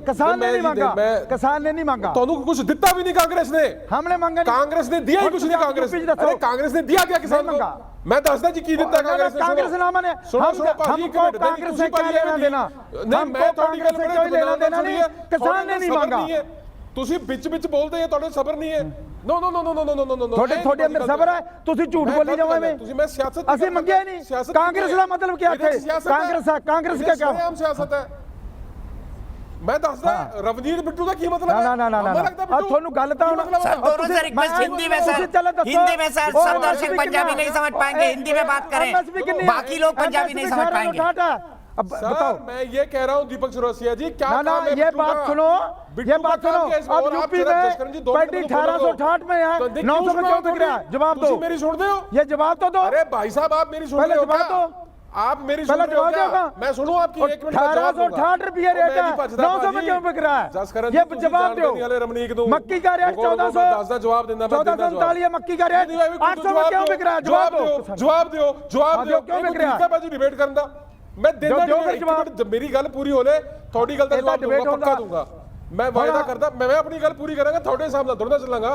किसान ने नहीं मांगा, किसान ने नहीं मांगा, तो कुछ दिता भी नहीं कांग्रेस ने, हमने मांगा, कांग्रेस ने दिया ही कुछ नहीं। कांग्रेस ने दिया क्या किसान को? मैं दसदा जी की दिता कांग्रेस ने। कांग्रेस ने माने हमको कांग्रेस से क्या लेना देना? हमको कांग्रेस से कोई लेना देना नहीं, किसान ने नहीं मांगा। ਤੁਸੀਂ ਵਿੱਚ ਬੋਲਦੇ ਆ, ਤੁਹਾਡੇ ਸਬਰ ਨਹੀਂ ਹੈ। नो ਤੁਹਾਡੇ ਅੰਦਰ ਸਬਰ ਹੈ, ਤੁਸੀਂ ਝੂਠ ਬੋਲੀ ਜਾਓ ਐਵੇਂ। ਤੁਸੀਂ ਮੈਂ ਸਿਆਸਤ ਅਸੀਂ ਮੰਗਿਆ ਨਹੀਂ। ਕਾਂਗਰਸ ਦਾ ਮਤਲਬ ਕੀ ਹੈ? ਕਾਂਗਰਸ का क्या आम सियासत है? मैं दसदा रवनीत बिट्टू का की मतलब है? ना ਤੁਹਾਨੂੰ ਗੱਲ ਤਾਂ हिंदी में सर सब दर्शक पंजाबी नहीं समझ पाएंगे, हिंदी में बात करें, बाकी लोग पंजाबी नहीं समझ पाएंगे। अब बताओ, मैं ये कह रहा हूं दीपक चौरसिया जी, क्या ये बात सुनो, अब यूपी में पैंती 1868 में है, 900 में क्यों बिक रहा है? जवाब दो, मेरी सुन दो, ये जवाब तो दो। अरे भाई साहब आप मेरी सुन रहे हो क्या? आप मेरी सुन रहे हो क्या? मैं सुनूं आपकी? 1868 रुपये रेट है, 900 में क्यों बिक रहा है? ये जवाब दो। मक्की का रेट 1400, जवाब देना 1449 मक्की का रेट 800 में क्यों बिक रहा है? जवाब दो क्यों बिक रहा है? डिबेट करना मैं देना, जब मेरी गल पूरी हो ले थोड़ी गल का जवाब दूंगा, पक्का दूंगा। मैं वायदा करता, मैं अपनी गल पूरी करूंगा, थोड़े हिसाब से थोड़ा चलांगा,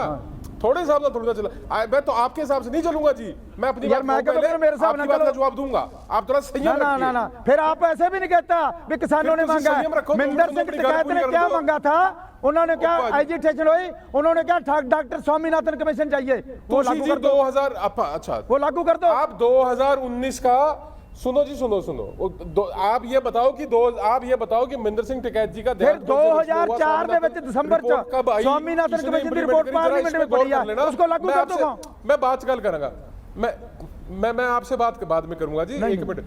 थोड़े हिसाब से थोड़ा चला। मैं तो आपके हिसाब से नहीं चलूंगा जी, मैं अपनी मेरे साथ का जवाब दूंगा। आप थोड़ा संयम रखिए। ना फिर आप ऐसे भी नहीं कहता भी किसानों ने मांगा। महेंद्र सिंह टिकैत ने क्या मांगा था? उन्होंने क्या एजिटेशन हुई, उन्होंने क्या डॉक्टर स्वामीनाथन कमीशन चाहिए, वो लागू कर दो। 2000 अच्छा वो लागू कर दो। आप 2019 का सुनो जी, सुनो आप ये बताओ कि महेंद्र सिंह टिकैत जी का 2004 में दिसंबर स्वामीनाथन कमीशन की रिपोर्ट पार्लियामेंट में पड़ी है, उसको लागू कर दो। मैं बात कल करूंगा, मैं आपसे बात बाद में करूंगा जी, एक मिनट।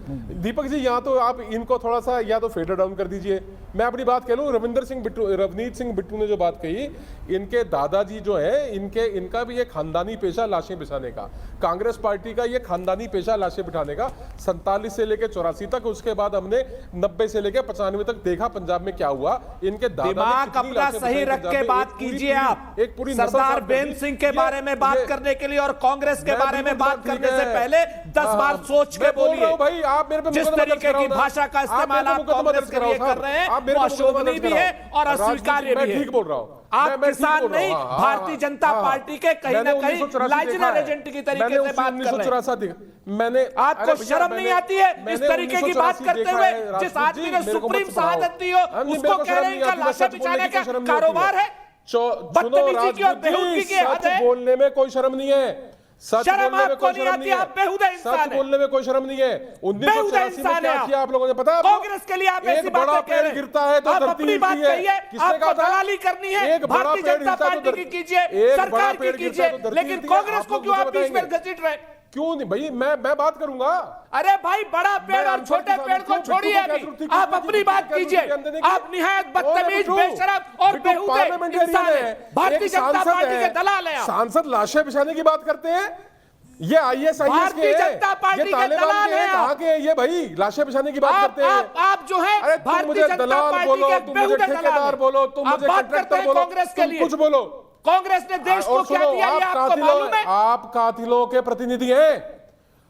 दीपक जी, यहाँ तो आप इनको थोड़ा सा या तो फेडर डाउन कर दीजिए। मैं अपनी बात कह लूं, रवनीत सिंह बिट्टू ने जो बात कही, इनके दादाजी जो है, इनका भी ये खानदानी पेशा लाशें बिछाने का, कांग्रेस पार्टी का ये खानदानी पेशा लाशें बिठाने का, 47 से लेकर 84 तक, उसके बाद हमने 90 से लेकर 95 तक देखा पंजाब में क्या हुआ। इनके दिमाग अपना सही रख के बात कीजिए आप। एक पूरी सरदार बेन सिंह के बारे में बात करने के लिए और कांग्रेस के बारे में बात करने से पहले 10 बार सोच के बोलिए। भाई आप मेरे पे जिस तरीके की भाषा का इस्तेमाल आप कांग्रेस के लिए कर रहे हैं वो अशोभनीय भी है और अस्वीकार्य भी है। ठीक बोल रहा हूं, आप किसान नहीं, भारतीय जनता पार्टी के कहीं ना कहीं लाइजनल एजेंट की तरीके से बात कर रहे हैं। मैंने आपको शर्म नहीं आती है इस तरीके की बात करते हुए? जिस आदमी ने सुप्रीम शहादत दी हो उसको कह रहे हैं इनका लाशें बिछाने का कारोबार है। बदतमीजी की और बेहूदगी की हद है। बोलने में कोई शर्म नहीं है, शर्म आपको नहीं आती, आप बेहुदा इंसान हैं। सच बोलने में कोई शर्म नहीं है। 1984 में क्या किया आप लोगों ने पता है? कांग्रेस के लिए आप ऐसी बातें कह रहे हैं। गिरता है तो आप अपनी बात कहिए, आपको दलाली करनी है भारतीय जनता पार्टी की कीजिए, सरकार की कीजिए, लेकिन कांग्रेस को क्यों आप बीच में घसीट रहे हैं? क्यों नहीं भाई, मैं बात करूंगा। अरे भाई, बड़ा पेड़ और छोटे पेड़ को छोड़िए, अभी आप अपनी बात कीजिए। आप निहायत बदतमीज, बेशरम और बेहुदे इंसान हैं, भारतीय जनता पार्टी के दलाल हैं। सांसद लाशें बिछाने की बात करते हैं, ये IAS भारतीय जनता पार्टी के दलाल हैं। कहाँ के ये भाई लाशें बिछाने की बात करते हैं? आप जो है भारतीय जनता पार्टी के बेहुदे ठेकेदार बोलो, तुम मुझे कॉन्ट्रैक्टर बोलो, तुम कुछ बोलो। कांग्रेस ने देश को क्या दिया ये आपको मालूम है? आप कातिलों के प्रतिनिधि हैं,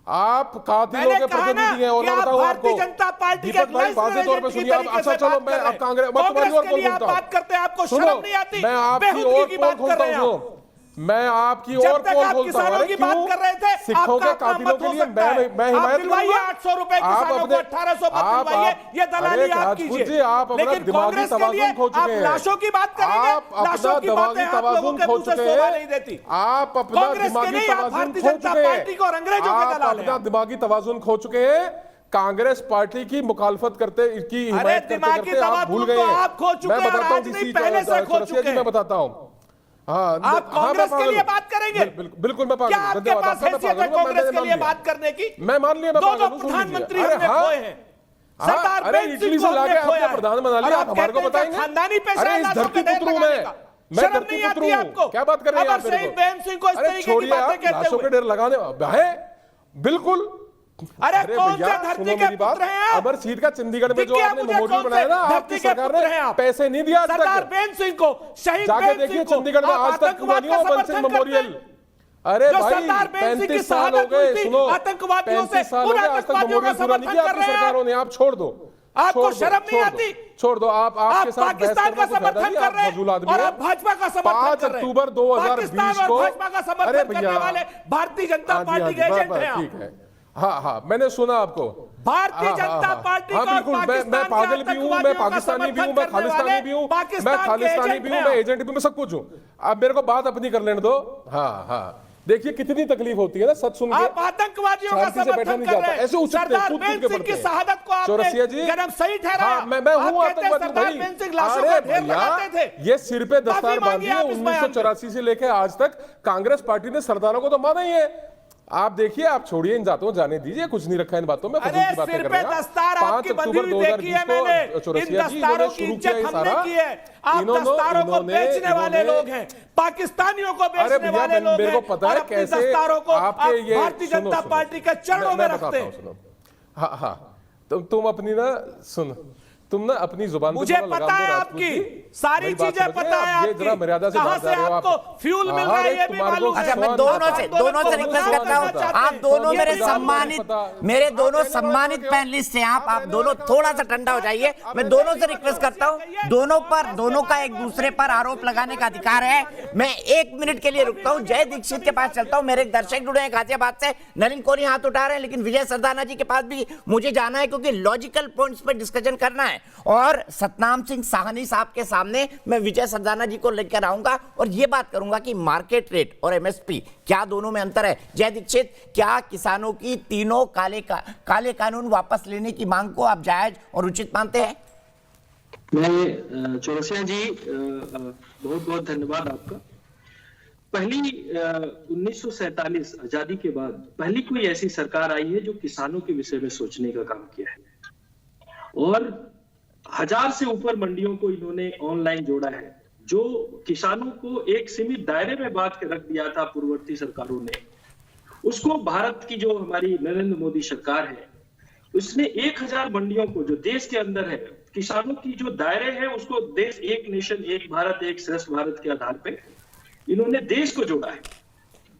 आप कातिलों के प्रतिनिधि हैं। और मैं बताऊं आपको, भारतीय जनता पार्टी के वाज़े तौर पे सुनिए आप। अच्छा चलो, मैं अब कांग्रेस के लिए बात करते हैं, आपको शर्म नहीं आती? मैं आपकी और बात कर रहे हैं, मैं आपकी और पोल खोलता हूं। की बात कर रहे थे, सिखों के कातिलों के लिए मैं हिमायत करूंगा। 800 रुपए किसानों को 1800 मत दिलवाइए, ये दलाली आप कीजिए। आप अपना दिमागी तवाज़ुन खो चुके हैं। लाशों की बात करेंगे, लाशों की बातें आप लोगों के मुंह से शोभा नहीं देती। आप अपना दिमागी तवाज़ुन खो चुके हैं। आप अपना दिमागी तवाज़ुन खो चुके हैं। कांग्रेस पार्टी की मुखालफत करते, की हिमायत करते आप भूल गए हैं। आप खो चुके हैं, आज नहीं पहले से खो चुके हैं। मैं बताता हूं। आप कांग्रेस के लिए बात करेंगे? बिल्कुल मैं क्या आपके पास हैसियत है कांग्रेस के लिए बात करने की? मैं मान लिया, दो प्रधानमंत्री हमने खोए हैं। सरदार बेन सिंह को हमने खोया, प्रधान बना लिया, आप हमारे को बताएंगे? खानदानी पेशा अरे इस धरती पुत्र मैं धरती पुत्र हूं। क्या बात कर रहे हैं आप? बेन सिंह को इस तरीके की बातें कहते हुए डेर लगाने है बिल्कुल। अरे कौन से धरती के पुत्र हैं आप? अमर सीट का चंडीगढ़ में जो आपने मेमोरियल बनाया ना, आपकी सरकार ने पैसे नहीं दिया। सरदार बेन सिंह को, शहीद जाके देखिए चंडीगढ़ में आज तक पूरा नहीं हुआ बंसल मेमोरियल। अरे भाई 35 साल हो गए, सुनो, 35 साल हो गए, आज तक मेमोरियल पूरा नहीं किया आपकी सरकारों ने। आप छोड़ दो, आपको शर्म नहीं आती? छोड़ दो। आपके साथ पाकिस्तान का समर्थन कर रहे हैं और आप भाजपा का समर्थन कर रहे हैं। 5 अक्टूबर 2020 को भाजपा का समर्थन करने वाले भारतीय जनता पार्टी के एजेंट हैं आप। ठीक है, हाँ, मैंने सुना आपको। भारतीय जनता पार्टी हाँ बिल्कुल, मैं पागल भी हूँ, मैं पाकिस्तानी भी हूँ, मैं खालिस्तानी भी हूँ, मैं खालिस्तानी भी हूँ, मैं एजेंट भी हूँ, मैं सब कुछ हूँ। आप मेरे को बात अपनी कर लेने दो। हाँ, देखिए कितनी तकलीफ होती है ना सच सुन के। आप आतंकवादियों का समर्थन कर रहे हैं। ऐसे सरदार बेन सिंह की शहादत को आपने जन्म सही ठहराया। मैं हूँ आतंकवादी भाई। अरे ये सिर पे दस्तार बांधी है। 1984 से लेकर आज तक कांग्रेस पार्टी ने सरदारों को तो माना ही है। आप देखिए, आप छोड़िए इन बातों, जाने दीजिए, कुछ नहीं रखा इन बातों में। अरे सिर पे दस्तार आपकी बंधी हुई देखी है मैंने, इन दस्तारों की इज्जत हमने की है। आप दस्तारों को बेचने वाले लोग हैं, पाकिस्तानियों को बेचने वाले लोग हैं, और अपनी दस्तारों को भारतीय जनता पार्टी के चरणों में रखते हैं। हाँ, तुम अपनी ना सुन, तुम ना अपनी जुबान पे मुझे पता है, आपकी सारी चीजें पता है आपकी। जरा मर्यादा से बात कर रहे हो आप। आपको फ्यूल मिल रहा है ये भी मालूम है। अच्छा, मैं दोनों से रिक्वेस्ट करता हूं, आप दोनों मेरे दोनों सम्मानित पैनलिस्ट हैं। आप दोनों थोड़ा सा ठंडा हो जाइए। मैं दोनों से रिक्वेस्ट करता हूं, दोनों का एक दूसरे पर आरोप लगाने का अधिकार है। मैं 1 मिनट के लिए रुकता हूं, जय दीक्षित के पास चलता हूं। मेरे एक दर्शक जुड़े हैं गाजियाबाद से, नलिन कोहली हाथ उठा रहे हैं, लेकिन विजय सरदाना जी के पास भी मुझे जाना है, क्योंकि लॉजिकल पॉइंट्स पर डिस्कशन करना है। और सतनाम सिंह साहनी साहब के सामने मैं विजय सरदाना जी को लेकर आऊंगा और यह बात करूंगा कि मार्केट रेट और एमएसपी क्या दोनों में अंतर है। जय दीक्षित, क्या किसानों की तीनों काले कानून वापस लेने की मांग को आप जायज और उचित मानते हैं? मैं चौरसिया जी, बहुत बहुत धन्यवाद आपका। पहली 1947 आजादी के बाद पहली कोई ऐसी सरकार आई है जो किसानों के विषय में सोचने का काम किया है, और 1000 से ऊपर मंडियों को इन्होंने ऑनलाइन जोड़ा है। जो किसानों को एक सीमित दायरे में बांध के रख दिया था पूर्ववर्ती सरकारों ने, उसको भारत की जो हमारी नरेंद्र मोदी सरकार है, उसने 1000 मंडियों को जो देश के अंदर है, किसानों की जो दायरे है उसको देश एक नेशन एक भारत एक श्रेष्ठ भारत के आधार पे इन्होंने देश को जोड़ा है।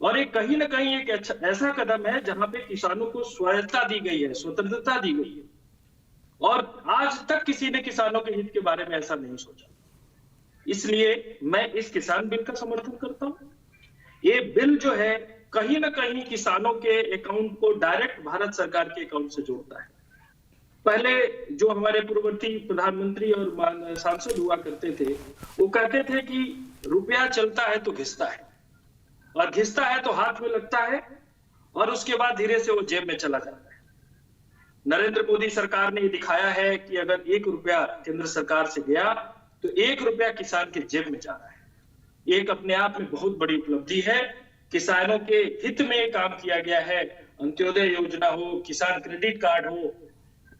और एक कहीं ना कहीं एक ऐसा कदम है जहां पे किसानों को स्वायत्तता दी गई है, स्वतंत्रता दी गई है, और आज तक किसी ने किसानों के हित के बारे में ऐसा नहीं सोचा। इसलिए मैं इस किसान बिल का समर्थन करता हूं। ये बिल जो है कहीं ना कहीं किसानों के अकाउंट को डायरेक्ट भारत सरकार के अकाउंट से जोड़ता है। पहले जो हमारे पूर्ववर्ती प्रधानमंत्री और सांसद हुआ करते थे, वो कहते थे कि रुपया चलता है तो घिसता है, और घिसता है तो हाथ में लगता है, और उसके बाद धीरे से वो जेब में चला जाता है। नरेंद्र मोदी सरकार ने ये दिखाया है कि अगर 1 रुपया केंद्र सरकार से गया तो 1 रुपया किसान के जेब में जा रहा है। एक अपने आप में बहुत बड़ी उपलब्धि है। किसानों के हित में काम किया गया है। अंत्योदय योजना हो, किसान क्रेडिट कार्ड हो,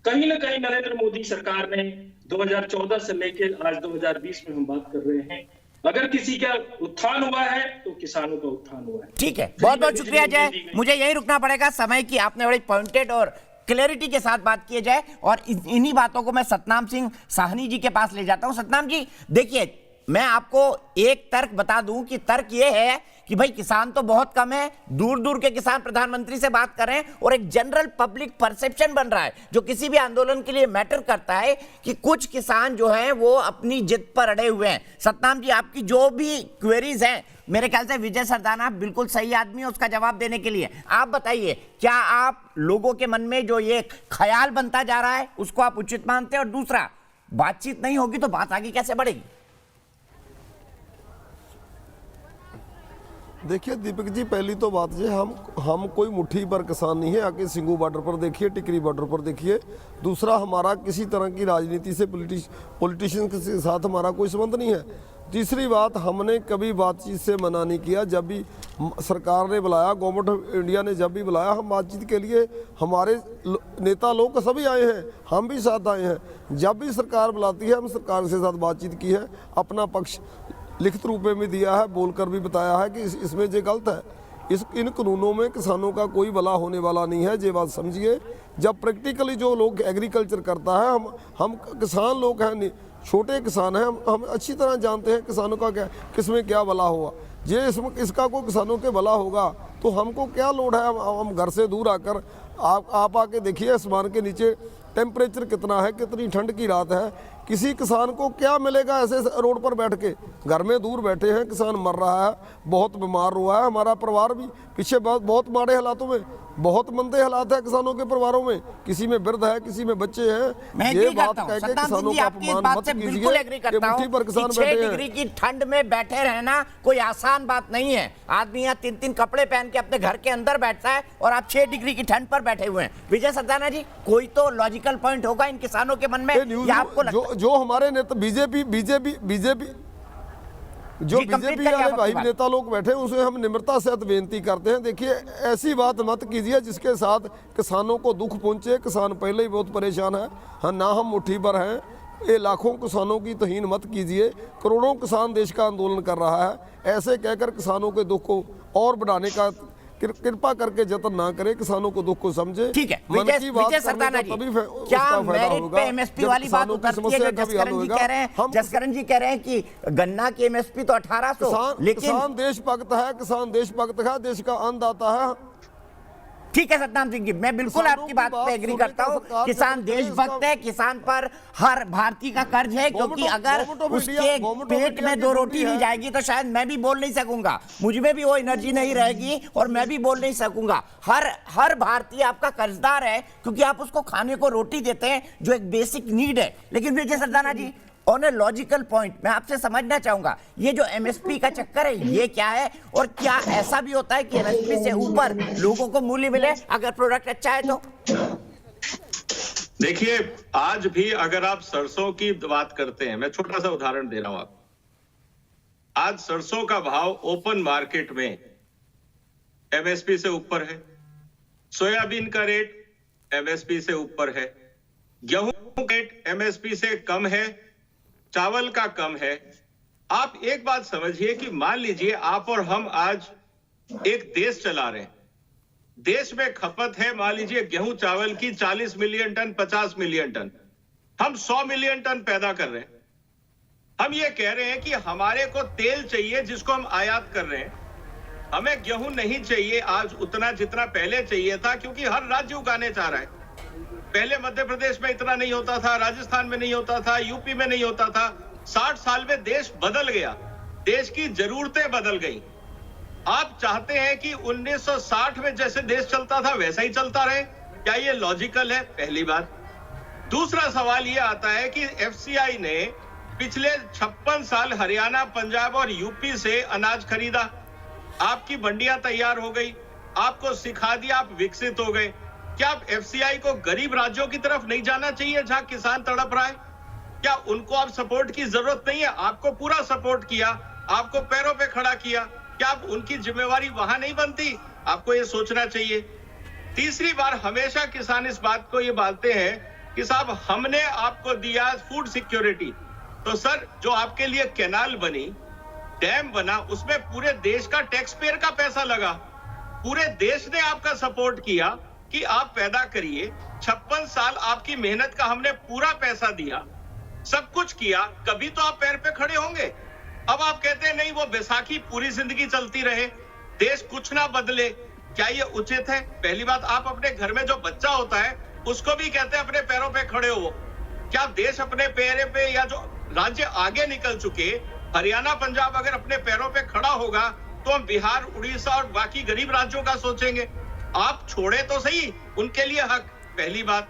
कहीं ना कहीं नरेंद्र मोदी सरकार ने 2014 से लेकर आज 2020 में हम बात कर रहे हैं, अगर किसी का उत्थान हुआ है तो किसानों का उत्थान हुआ है। ठीक है, बहुत बहुत शुक्रिया जय। मुझे यही रुकना पड़ेगा, समय की आपने बड़ी पॉइंटेड और क्लैरिटी के साथ बात की जाए, और इन्हीं बातों को मैं सतनाम सिंह साहनी जी के पास ले जाता हूं। सतनाम जी देखिए, मैं आपको एक तर्क बता दूं कि तर्क ये है कि भाई किसान तो बहुत कम है, दूर दूर के किसान प्रधानमंत्री से बात कर रहे हैं, और एक जनरल पब्लिक परसेप्शन बन रहा है जो किसी भी आंदोलन के लिए मैटर करता है कि कुछ किसान जो हैं वो अपनी जिद पर अड़े हुए हैं। सतनाम जी, आपकी जो भी क्वेरीज हैं, मेरे ख्याल से विजय सरदाना बिल्कुल सही आदमी है उसका जवाब देने के लिए। आप बताइए, क्या आप लोगों के मन में जो ये ख्याल बनता जा रहा है उसको आप उचित मानते हैं? और दूसरा, बातचीत नहीं होगी तो बात आगे कैसे बढ़ेगी? देखिए दीपक जी, पहली तो बात ये, हम कोई मुट्ठी पर किसान नहीं है। आके सिंगू बॉर्डर पर देखिए, टिकरी बॉर्डर पर देखिए। दूसरा, हमारा किसी तरह की राजनीति से पॉलिटिशियन के साथ हमारा कोई संबंध नहीं है। तीसरी बात, हमने कभी बातचीत से मना नहीं किया। जब भी सरकार ने बुलाया, गवर्नमेंट ऑफ इंडिया ने जब भी बुलाया, हम बातचीत के लिए, हमारे नेता लोग सभी आए हैं, हम भी साथ आए हैं। जब भी सरकार बुलाती है, हम सरकार के साथ बातचीत की है, अपना पक्ष लिखित रूप में भी दिया है, बोलकर भी बताया है कि इसमें ये गलत है। इन कानूनों में किसानों का कोई भला होने वाला नहीं है, ये बात समझिए। जब प्रैक्टिकली जो लोग एग्रीकल्चर करता है, हम किसान लोग हैं, छोटे किसान हैं, हम अच्छी तरह जानते हैं किसानों का क्या, किसमें क्या भला होगा। ये इसका कोई किसानों के भला होगा तो हमको क्या लोड है? हम घर से दूर आकर आप आके देखिए, आसमान के नीचे टेम्परेचर कितना है, कितनी ठंड की रात है। किसी किसान को क्या मिलेगा ऐसे रोड पर बैठ के? घर में दूर बैठे हैं, किसान मर रहा है, बहुत बीमार हुआ है। हमारा परिवार भी पीछे बहुत माड़े हालातों में, बहुत मंदे हालात है किसानों के परिवारों में। किसी में वृद्ध है, किसी में बच्चे हैं। ये बात कह के किसानों का अपमान मत कीजिए कि मुट्ठी पर किसान बैठे हैं। 6 डिग्री की ठंड में बैठे रहना कोई आसान बात नहीं है। आदमी यहाँ 3-3 कपड़े पहन के अपने घर के अंदर बैठता है, और आप 6 डिग्री की ठंड पर बैठे हुए हैं। विजय सरदाना जी, कोई तो लॉजिकल पॉइंट होगा इन किसानों के मन में, या आपको जो हमारे नेता बीजेपी वाले भाई नेता लोग बैठे हैं, उसे हम निम्रता से बेनती करते हैं, देखिए ऐसी बात मत कीजिए जिसके साथ किसानों को दुख पहुंचे। किसान पहले ही बहुत परेशान है, हाँ ना हम मुट्ठी पर हैं। ये लाखों किसानों की तौहीन मत कीजिए। करोड़ों किसान देश का आंदोलन कर रहा है। ऐसे कहकर किसानों के दुख को और बढ़ाने का कृपा करके जतन ना करें, किसानों को दुख को समझे। ठीक है, विजय सरदाना जी, क्या मेरिट पे एमएसपी वाली बात उतरती है? जो जसकरण जी कह रहे हैं, जसकरण जी कह रहे हैं कि गन्ना की एमएसपी तो 1800, लेकिन किसान देशभक्त है, किसान देशभक्त है, देश का अन्नदाता है। ठीक है सतनाम सिंह जी, मैं बिल्कुल आपकी बात पे एग्री करता हूँ। किसान देशभक्त है, किसान पर हर भारतीय का कर्ज है, क्योंकि अगर उसके पेट में 2 रोटी नहीं जाएगी तो शायद मैं भी बोल नहीं सकूंगा, मुझ में भी वो एनर्जी नहीं रहेगी और मैं भी बोल नहीं सकूंगा। हर भारतीय आपका कर्जदार है, क्योंकि आप उसको खाने को रोटी देते हैं जो एक बेसिक नीड है। लेकिन विजय सरदाना जी, ऑन ए लॉजिकल पॉइंट मैं आपसे समझना चाहूंगा, ये जो एमएसपी का चक्कर है ये क्या है, और क्या ऐसा भी होता है कि एमएसपी से ऊपर लोगों को मूल्य मिले अगर प्रोडक्ट अच्छा है तो? देखिए, आज भी अगर आप सरसों की बात करते हैं, मैं छोटा सा उदाहरण दे रहा हूं आपको। आज सरसों का भाव ओपन मार्केट में एमएसपी से ऊपर है, सोयाबीन का रेट एमएसपी से ऊपर है, गेहूं का रेट एमएसपी से कम है, चावल का कम है। आप एक बात समझिए कि मान लीजिए आप और हम आज एक देश चला रहे हैं, देश में खपत है मान लीजिए गेहूं चावल की 40 मिलियन टन, 50 मिलियन टन, हम 100 मिलियन टन पैदा कर रहे हैं। हम ये कह रहे हैं कि हमारे को तेल चाहिए जिसको हम आयात कर रहे हैं, हमें गेहूं नहीं चाहिए आज उतना जितना पहले चाहिए था, क्योंकि हर राज्य उगाने चाह रहा है। पहले मध्य प्रदेश में इतना नहीं होता था, राजस्थान में नहीं होता था, यूपी में नहीं होता था। 60 साल में देश बदल गया, देश की जरूरतें बदल गई। आप चाहते हैं कि 1960 में जैसे देश चलता था वैसा ही चलता रहे, क्या ये लॉजिकल है? पहली बात। दूसरा सवाल ये आता है कि एफसीआई ने पिछले 56 साल हरियाणा, पंजाब और यूपी से अनाज खरीदा, आपकी मंडियां तैयार हो गई, आपको सिखा दिया, आप विकसित हो गए। क्या आप एफसीआई को गरीब राज्यों की तरफ नहीं जाना चाहिए जहां किसान तड़प रहा है? क्या उनको आप सपोर्ट की जरूरत नहीं है? आपको पूरा सपोर्ट किया, आपको पैरों पे खड़ा किया, क्या आप उनकी जिम्मेवारी वहां नहीं बनती? आपको ये सोचना चाहिए। तीसरी बार हमेशा किसान इस बात को ये बोलते हैं कि साहब हमने आपको दिया फूड सिक्योरिटी, तो सर जो आपके लिए कैनाल बनी, डैम बना, उसमें पूरे देश का टैक्स पेयर का पैसा लगा, पूरे देश ने आपका सपोर्ट किया कि आप पैदा करिए। 56 साल आपकी मेहनत का हमने पूरा पैसा दिया, सब कुछ किया, कभी तो आप पैर पे खड़े होंगे। अब आप कहते हैं नहीं वो बैसाखी पूरी जिंदगी चलती रहे, देश कुछ ना बदले, क्या ये उचित है? पहली बात, आप अपने घर में जो बच्चा होता है उसको भी कहते हैं अपने पैरों पे खड़े हो। क्या देश अपने पैरों पे, या जो राज्य आगे निकल चुके, हरियाणा, पंजाब अगर अपने पैरों पे खड़ा होगा तो हम बिहार, उड़ीसा और बाकी गरीब राज्यों का सोचेंगे। आप छोड़े तो सही, उनके लिए हक, पहली बात।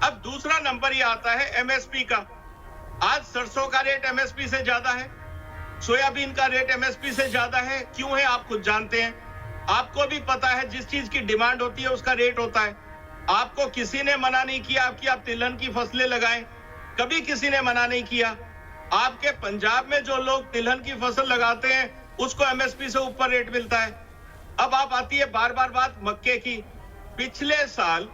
अब दूसरा नंबर ये आता है एमएसपी का। आज सरसों का रेट एमएसपी से ज्यादा है, सोयाबीन का रेट एमएसपी से ज्यादा है। क्यों है आप खुद जानते हैं, आपको भी पता है, जिस चीज की डिमांड होती है उसका रेट होता है। आपको किसी ने मना नहीं किया कि आप तिलहन की फसलें लगाएं, कभी किसी ने मना नहीं किया। आपके पंजाब में जो लोग तिलहन की फसल लगाते हैं उसको एमएसपी से ऊपर रेट मिलता है। अब आप आती है बार बार बात मक्के की। पिछले साल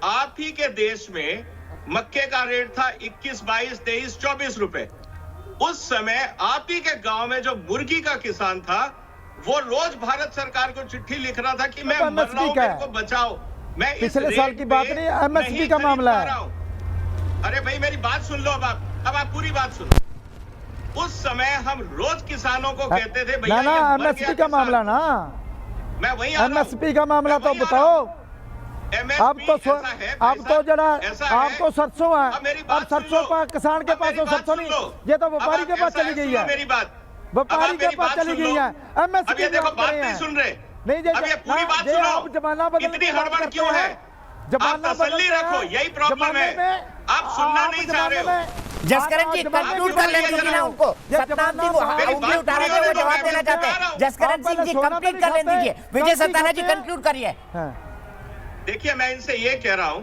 आप ही के देश में मक्के का रेट था 21, 22, 23, 24 रुपए। उस समय आप ही के गांव में जो मुर्गी का किसान था वो रोज भारत सरकार को चिट्ठी लिख रहा था कि मैं मर रहा हूं, मेरे को बचाओ। मैं पिछले साल की बात नहीं, एमएसपी का मामला है। अरे भाई मेरी बात सुन लो, अब आप पूरी बात सुनो। उस समय हम रोज किसानों को कहते थे भैया ना एमएसपी का मामला ना, मैं वही एमएसपी का मामला तो बताओ। अब तो जरा आप तो सरसों है, अब सरसों पर किसान के पास तो सरसों नहीं, ये तो व्यापारी के पास चली गई है, मेरी बात व्यापारी के पास चली गई है। एमएसपी देखो बात नहीं सुन रहे, नहीं पूरी बात सुनो। जमाना बदल, इतनी हड़बड़ क्यों है? जमाना तसल्ली रखो, यही प्रॉब्लम है, आप सुनना नहीं चाह रहे हो। जसकरण जी कंक्लूड कर लेने दीजिए ना उनको। सतनाम जी वो उंगली उठा रहे थे, वो जवाब देना चाहते हैं। जसकरण सिंह जी कंप्लीट कर लेने दीजिए। विजय सत्ताना जी कंक्लूड करिए। देखिए मैं इनसे ये कह रहा हूं,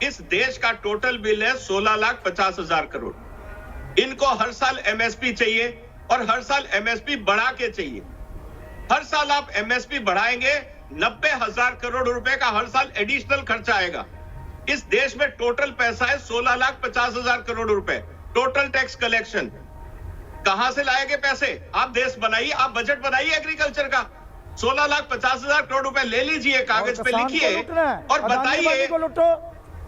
इस देश का टोटल बिल है 16,50,000 करोड़। इनको हर साल एमएसपी चाहिए और हर साल एमएसपी बढ़ा के चाहिए। हर साल आप एमएसपी बढ़ाएंगे, 90,000 करोड़ रुपए का हर साल एडिशनल खर्चा आएगा। इस देश में टोटल पैसा है 16,50,000 करोड़ रुपए, टोटल टैक्स कलेक्शन। कहां से लाएंगे पैसे? आप देश बनाइए, आप बजट बनाइए एग्रीकल्चर का। 16,50,000 करोड़ रुपए ले लीजिए, कागज पे लिखिए और बताइए।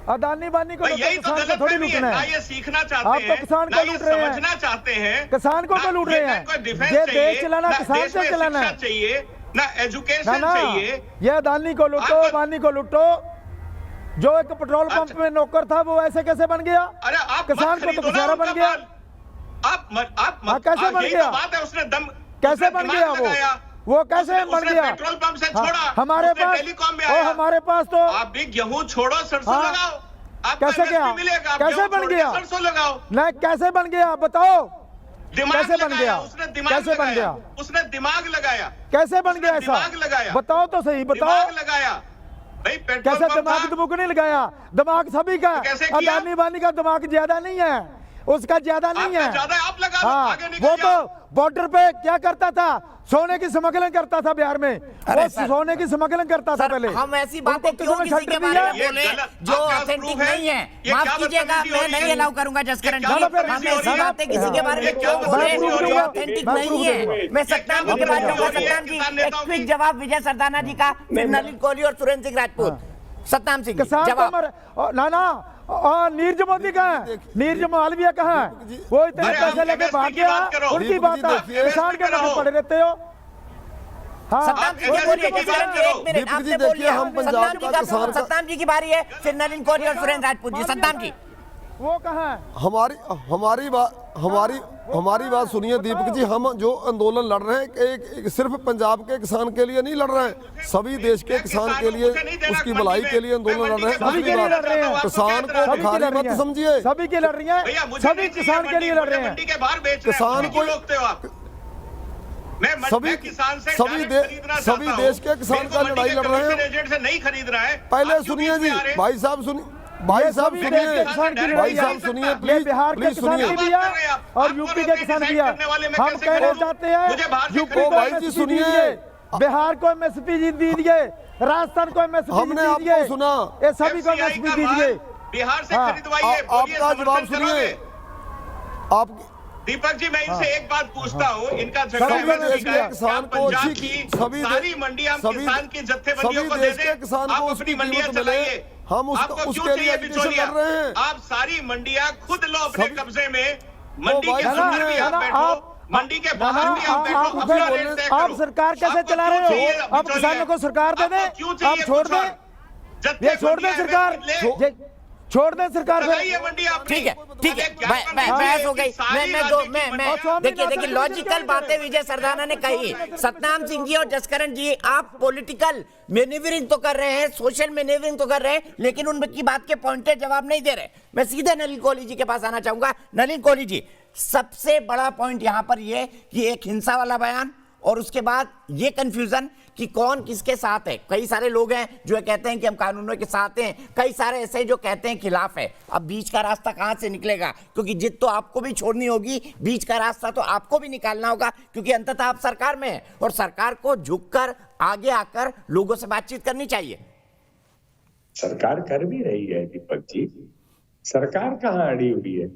अदानी बानी को यही तो गलत फहमी है ना, ये सीखना चाहते हैं, आप तो किसान को लूट रहे हैं, समझना चाहते हैं, किसान को लूट रहे हैं। ये देश चलाना किसान से चलाना है, चाहिए ना एजुकेशन चाहिए। ये अदानी को लूटो, अबानी को लूटो। जो एक पेट्रोल पंप में नौकर था वो ऐसे कैसे बन गया? अरे आप किसान को तो बेचारा बन गया। आप कैसे बन गया? बात है, उसने दम कैसे बन गया वो कैसे बन गया? पेट्रोल पंप से छोड़ा, हमारे पास टेलीकॉम में आया, हमारे पास तो आप भी गेहूं छोड़ो, सरसों लगाओ। कैसे गया? कैसे बन गया? सरसों लगाओ। नहीं कैसे बन गया बताओ? कैसे बन गया? कैसे बन गया? उसने दिमाग लगाया। कैसे बन गया ऐसा? दिमाग लगाया, बताओ तो सही, बताओ। दिमाग लगाया भाई, कैसे दिमाग दुमुक नहीं लगाया? दिमाग सभी का, अदानी बानी का दिमाग ज्यादा नहीं है। उसका ज्यादा नहीं है। ज्यादा आप लगा लो, हाँ, आगे निकल वो जाओ। तो बॉर्डर पे क्या करता था, सोने की स्मगलिंग करता था बिहार में, अरे वो सर, सोने की स्मगलिंग करता था पहले। हम ऐसी बातें उनको क्यों किसी ने किसी के छट बारे दिया? में बोले जो ऑथेंटिक नहीं है? माफ कीजिएगा, मैं नहीं अलाउ करूंगा जसकरण जी, हम ऐसी बातें किसी के बारे में क्यों बोले जो ऑथेंटिक नहीं है? मैं सत्ताम जी के बारे में, सत्ताम जी एक क्विक जवाब विजय सरदाना जी का, फिर नलिन कोहली और सुरेंद्र सिंह राजपूत। सत्ताम सिंह जी, किसान जवाब। ना नीरज मोदी कहाँ है, नीरज मालवीय कहाँ है, वो इतने पैसे लेके भाग गया, उनकी बात है, किसान के नाम पड़े रहते हो। हाँ, सत्ताम जी बोलिए, जसकरण जी एक मिनट, आपने बोल लिया। सत्ताम जी की बारी है, फिर नलिन कोहली और सुरेंद्र राजपूत जी। सत्ताम जी, वो कहाँ है? हमारी बात सुनिए दीपक जी, हम जो आंदोलन लड़ रहे हैं एक सिर्फ पंजाब के किसान के लिए नहीं लड़ रहे हैं, सभी देश के किसान के लिए, उसकी भलाई के लिए आंदोलन लड़ रहे हैं। सभी के लिए लड़ रहे हैं, किसान को भिखारी मत समझिए, सभी के लड़ रही हैं, सभी किसान के लिए लड़ रहे हैं। किसान को सभी देश के किसान का लड़ाई लड़ रहे हैं। से नहीं खरीद रहा है। पहले सुनिए जी, भाई साहब सुनिए, प्लीज बिहार के किसान की भी है और यूपी के किसान की है। हम कहना चाहते हैं यूपी को एमएसपी दीजिए, बिहार को एमएसपी दीजिए, राजस्थान को एमएसपी हमने आपको सुना, ये सभी को एमएसपी दीजिए। बिहार से खरीदवाइए। आपका जवाब सुनिए। आप दीपक जी, मैं इनसे एक बात पूछता हूँ, इनका किसान को सारी मंडियां किसान की जत्थेबंदियों को दे दें, आप अपनी मंडियां चलाइए। हम उसके लिए एजुकेशन कर रहे हैं। आप सारी मंडियां खुद लो अपने कब्जे में, मंडी के अंदर भी आप बैठो, मंडी के बाहर भी आप बैठो, अपना रेट तय करो। आप सरकार कैसे चला रहे हो? आप किसानों को सरकार दे दें, आप छोड़ दें, ये छोड़ दें सरकार, छोड़ दें सरकार। ठीक है, बहस हो गई। मैं देखिए लॉजिकल बातें विजय सरदाना ने कही। सतनाम सिंह जी और जसकरण जी, आप पॉलिटिकल मैनेवरिंग तो कर रहे हैं, सोशल मैनेवरिंग तो कर रहे हैं, लेकिन उनकी बात के पॉइंटेड जवाब नहीं दे रहे। मैं सीधे नलिन कोहली जी के पास आना चाहूंगा। नलिन कोहली जी, सबसे बड़ा पॉइंट यहां पर यह कि एक हिंसा वाला बयान और उसके बाद ये कंफ्यूजन कि कौन किसके साथ है। कई सारे लोग हैं जो कहते हैं कि हम कानूनों के साथ हैं, कई सारे ऐसे जो कहते हैं खिलाफ है। अब बीच का रास्ता कहां से निकलेगा? क्योंकि जिद तो आपको भी छोड़नी होगी, बीच का रास्ता तो आपको भी निकालना होगा, क्योंकि अंततः आप सरकार में हैं और सरकार को झुककर आगे आकर लोगों से बातचीत करनी चाहिए। सरकार कर भी रही है दीपक जी, सरकार कहाँ अड़ी हुई है?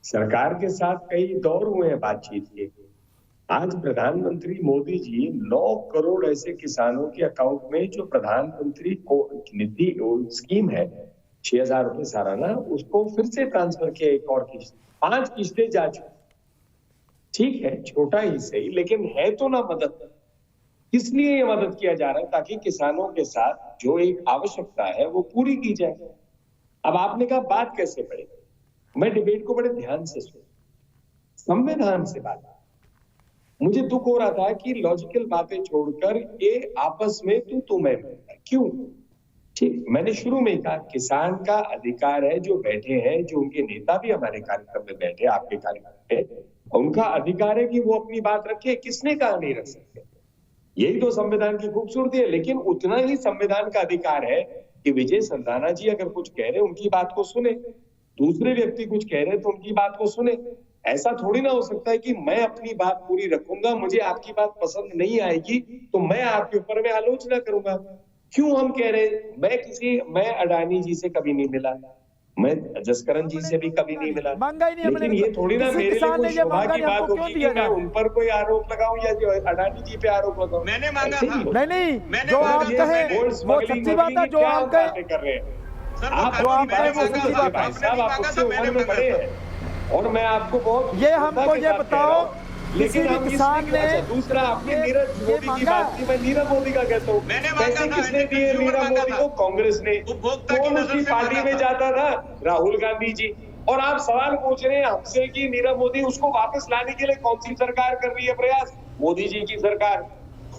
सरकार के साथ कई दौर हुए हैं बातचीत के। आज प्रधानमंत्री मोदी जी 9 करोड़ ऐसे किसानों के अकाउंट में जो प्रधानमंत्री को निधि स्कीम है 6,000 रुपए सालाना, उसको फिर से ट्रांसफर किया एक और किस्त, 5 किस्तें जा चुकी। ठीक है, छोटा ही सही, लेकिन है तो ना मदद। किस लिए ये मदद किया जा रहा है? ताकि किसानों के साथ जो एक आवश्यकता है वो पूरी की जाए। अब आपने कहा बात कैसे बढ़े, मैं डिबेट को बड़े ध्यान से सुना, संविधान से बात। मुझे दुख हो रहा था कि लॉजिकल बातें छोड़कर ये आपस में तू मैं क्यों? ठीक, मैंने शुरू में कहा किसान का अधिकार है, जो बैठे हैं, जो उनके नेता भी हमारे कार्यक्रम में बैठे, आपके कार्यक्रम में, उनका अधिकार है कि वो अपनी बात रखे। किसने कहा नहीं रख सकते? यही तो संविधान की खूबसूरती है। लेकिन उतना ही संविधान का अधिकार है कि विजय सरदाना जी अगर कुछ कह रहे उनकी बात को सुने, दूसरे व्यक्ति कुछ कह रहे तो उनकी बात को सुने। ऐसा थोड़ी ना हो सकता है कि मैं अपनी बात पूरी रखूंगा, मुझे आपकी बात पसंद नहीं आएगी तो मैं आपके ऊपर में आलोचना करूंगा। क्यों हम कह रहे, मैं अडानी जी से कभी नहीं मिला, मैं जसकरण जी से भी कभी नहीं मिला, लेकिन ये थोड़ी ना मेरे लिए कोई शोभा की बात होगी कि मैं उन पर कोई आरोप लगाऊं या जो अडानी जी पे आरोप लगाऊं। मैंने मांगा था। नहीं, जो आप कहे वो सच्ची बात है, जो आप कहे कर रहे हैं आप, जो आप कहे वो सच्ची बात है। भाई साहब, आप उससे उम्र में बड़े हैं और मैं आपको बहुत ये हमको ये बताओ, लेकिन हम किसान ने दूसरा आपने नीरज मोदी की बात की, मैं नीरव मोदी का कहता हूँ। पैसे किसने दिए नीरव मोदी को? कांग्रेस ने। कौन उसकी पार्टी में जाता था? राहुल गांधी जी। और आप सवाल पूछ रहे हैं हमसे कि नीरव मोदी, उसको वापस लाने के लिए कौन सी सरकार कर रही है प्रयास? मोदी जी की सरकार।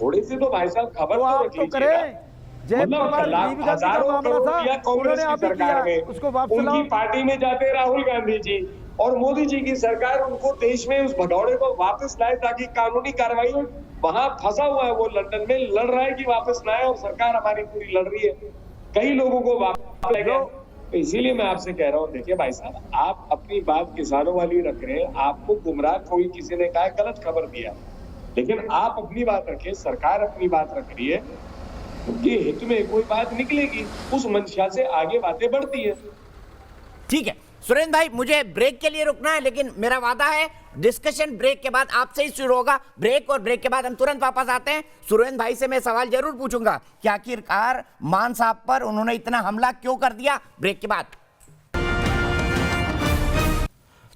थोड़े से तो भाई साहब खबर तो रख लीजिएगा। मतलब हजारों करोड़ रुपया कांग्रेस की सरकार में, उनकी पार्टी में जाते राहुल गांधी जी, और मोदी जी की सरकार उनको देश में उस भगौड़े को वापस लाए ताकि कानूनी कार्रवाई हो। वहां फंसा हुआ है वो, लंदन में लड़ रहा है कि वापस लाए, और सरकार हमारी पूरी लड़ रही है। कई लोगों को वापस तो इसीलिए मैं आपसे कह रहा हूँ, देखिए भाई साहब, आप अपनी बात किसानों वाली रख रहे हैं, आपको गुमराह कोई किसी ने कहा गलत खबर दिया, लेकिन आप अपनी बात रखिए, सरकार अपनी बात रख रही है, उनके हित में कोई बात निकलेगी, उस मंशा से आगे बातें बढ़ती है। ठीक है सुरेंद्र भाई, मुझे ब्रेक के लिए रुकना है, लेकिन मेरा वादा है डिस्कशन ब्रेक के बाद आपसे ही शुरू होगा। ब्रेक, और ब्रेक के बाद हम तुरंत वापस आते हैं। सुरेंद्र भाई से मैं सवाल जरूर पूछूंगा कि आखिरकार मान साहब पर उन्होंने इतना हमला क्यों कर दिया। ब्रेक के बाद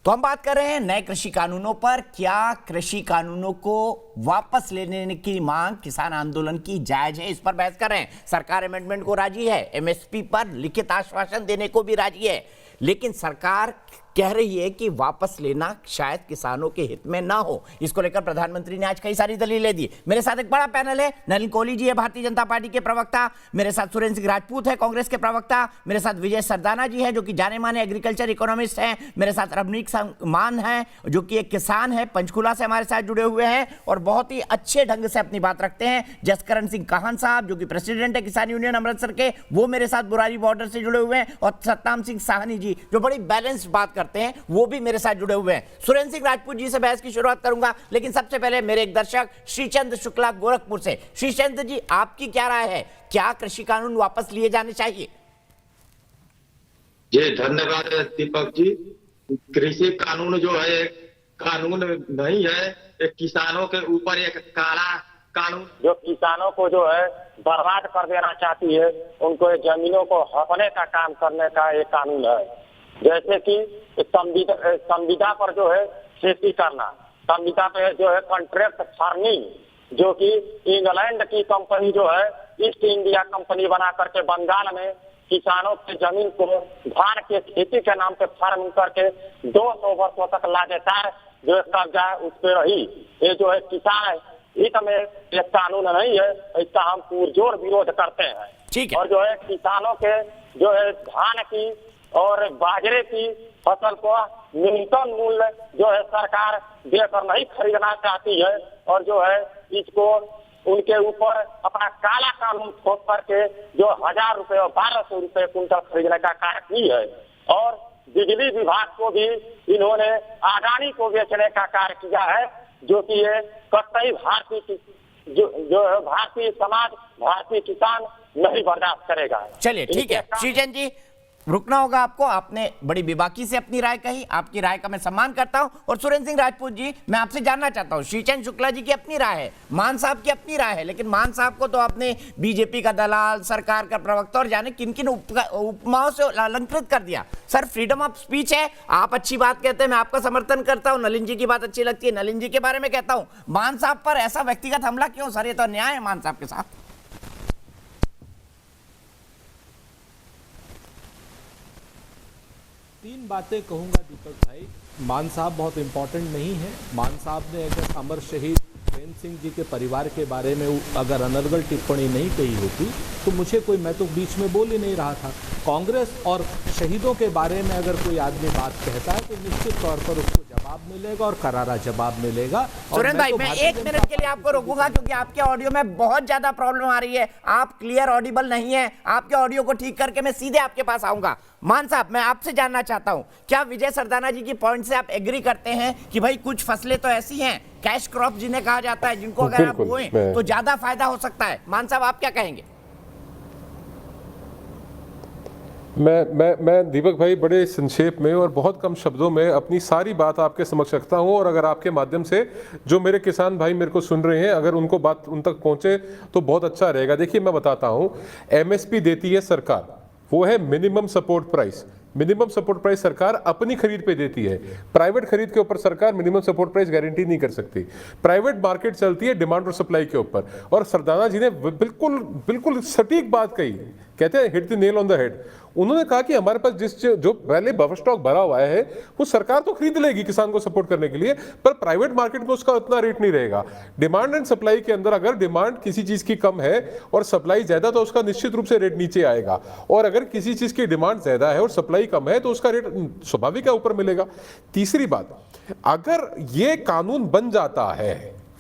तो हम बात कर रहे हैं नए कृषि कानूनों पर। क्या कृषि कानूनों को वापस लेने की मांग किसान आंदोलन की जायज है, इस पर बहस कर रहे हैं। सरकार अमेंडमेंट को राजी है, एमएसपी पर लिखित आश्वासन देने को भी राजी है, लेकिन सरकार कह रही है कि वापस लेना शायद किसानों के हित में ना हो। इसको लेकर प्रधानमंत्री ने आज कई सारी दलीलें दी। मेरे साथ एक बड़ा पैनल है, नलिन कोहली जी है भारतीय जनता पार्टी के प्रवक्ता, मेरे साथ सुरेंद्र सिंह राजपूत है कांग्रेस के प्रवक्ता, मेरे साथ विजय सरदाना जी है जो कि जाने माने एग्रीकल्चर इकोनॉमिस्ट हैं, मेरे साथ रवनीक मान है जो कि एक किसान है, पंचकुला से हमारे साथ जुड़े हुए हैं और बहुत ही अच्छे ढंग से अपनी बात रखते हैं। जसकरण सिंह काहन साहब जो कि प्रेसिडेंट है किसान यूनियन अमृतसर के, वो मेरे साथ बुरारी बॉर्डर से जुड़े हुए हैं, और सतनाम सिंह साहनी जी जो बड़ी बैलेंस्ड बात करते हैं, वो भी मेरे साथ जुड़े हुए हैं। सुरेंद्र सिंह राजपूत जी से बहस की शुरुआत करूंगा, लेकिन सबसे पहले मेरे एक दर्शक श्रीचंद शुक्ला गोरखपुर से। श्रीचंद जी, आपकी क्या राय है, क्या कृषि कानून वापस लिए जाने चाहिए? जी धन्यवाद दीपक जी। कृषि कानून जो है कानून नहीं है, एक किसानों के ऊपर एक काला कानून जो किसानों को जो है बर्बाद कर देना चाहती है, उनको जमीनों को हड़पने का काम करने का एक कानून है। जैसे कि संविदा पर जो है खेती करना, संविदा पे जो है कॉन्ट्रैक्ट फार्मिंग, जो कि इंग्लैंड की कंपनी जो है ईस्ट इंडिया कंपनी बना करके बंगाल में किसानों की जमीन को धान के खेती के नाम पे फार्मिंग करके 200 वर्षों तक लगातार जो कब्जा उस पर रही। ये जो है किसान हित में एक कानून नहीं है, इसका हम पुरजोर विरोध करते हैं। ठीक है। और जो है किसानों के जो है धान की और बाजरे की फसल को न्यूनतम मूल्य जो है सरकार देकर नहीं खरीदना चाहती है, और जो है इसको उनके ऊपर अपना काला कानून थोप करके जो 1000 रुपए और 1200 रुपए कुंटल खरीदने का कार्य की है। और बिजली विभाग को भी इन्होंने अडानी को बेचने का कार्य किया है, जो कि ये कतई भारतीय जो है भारतीय समाज, भारतीय किसान नहीं बर्दाश्त करेगा। चलिए ठीक है श्रीचंद जी, रुकना होगा आपको, आपने बड़ी बेबाकी से अपनी राय कही, आपकी राय का मैं सम्मान करता हूं। और सुरेंद्र सिंह राजपूत जी, मैं आपसे जानना चाहता हूं, श्रीचंद शुक्ला जी की अपनी राय है, मान साहब की अपनी राय है, लेकिन मान साहब को तो आपने बीजेपी का दलाल, सरकार का प्रवक्ता और जाने किन किन उपमाओं से अलंकृत कर दिया। सर फ्रीडम ऑफ स्पीच है, आप अच्छी बात कहते हैं, मैं आपका समर्थन करता हूं, नलिन जी की बात अच्छी लगती है, नलिन जी के बारे में कहता हूं, मान साहब पर ऐसा व्यक्तिगत हमला क्यों सर? ये तो अन्याय है मान साहब के साथ। तीन बातें कहूंगा दीपक भाई। मान साहब बहुत इंपॉर्टेंट नहीं है। मान साहब ने अगर अमर शहीद प्रेम सिंह जी के परिवार के बारे में अगर अनर्गल टिप्पणी नहीं कही होती तो मुझे कोई, मैं तो बीच में बोल ही नहीं रहा था। कांग्रेस और शहीदों के बारे में अगर कोई आदमी बात कहता है तो निश्चित तौर पर उसको जवाब मिलेगा और करारा जवाब मिलेगा। सुरेंद्र भाई, मैं 1 मिनट के लिए आपको रोकूंगा क्योंकि आपके ऑडियो में बहुत ज्यादा प्रॉब्लम आ रही है, आप क्लियर ऑडिबल नहीं है। आपके ऑडियो को ठीक करके मैं सीधे आपके पास आऊंगा। मान साहब, मैं आपसे जानना चाहता हूं, क्या विजय सरदाना जी की पॉइंट से आप एग्री करते हैं कि भाई कुछ फसलें तो ऐसी हैं, कैश क्रॉप जिन्हें कहा जाता है, जिनको अगर आप बोएं तो ज्यादा फायदा हो सकता है? मान साहब, आप क्या कहेंगे? मैं दीपक भाई बड़े संक्षेप में और बहुत कम शब्दों में अपनी सारी बात आपके समक्ष रखता हूं, और अगर आपके माध्यम से जो मेरे किसान भाई मेरे को सुन रहे हैं, अगर उनको बात उन तक पहुंचे तो बहुत अच्छा रहेगा। देखिए मैं बताता हूं, एमएसपी देती है सरकार, वो है minimum support price. Minimum support price सरकार अपनी खरीद पे देती है, प्राइवेट खरीद के ऊपर सरकार मिनिमम सपोर्ट प्राइस गारंटी नहीं कर सकती। प्राइवेट मार्केट चलती है डिमांड और सप्लाई के ऊपर, और सरदाना जी ने बिल्कुल सटीक बात कही, कहते हैं hit the nail on the head. उन्होंने कहा कि हमारे पास जो पहले बफर स्टॉक भरा हुआ है वो सरकार तो खरीद लेगी किसान को सपोर्ट करने के लिए, पर प्राइवेट मार्केट में उसका उतना रेट नहीं रहेगा। डिमांड एंड सप्लाई के अंदर अगर डिमांड किसी चीज की कम है और सप्लाई ज्यादा, तो उसका निश्चित रूप से रेट नीचे आएगा, और अगर किसी चीज की डिमांड ज्यादा है और सप्लाई कम है तो उसका रेट स्वाभाविक है ऊपर मिलेगा। तीसरी बात, अगर ये कानून बन जाता है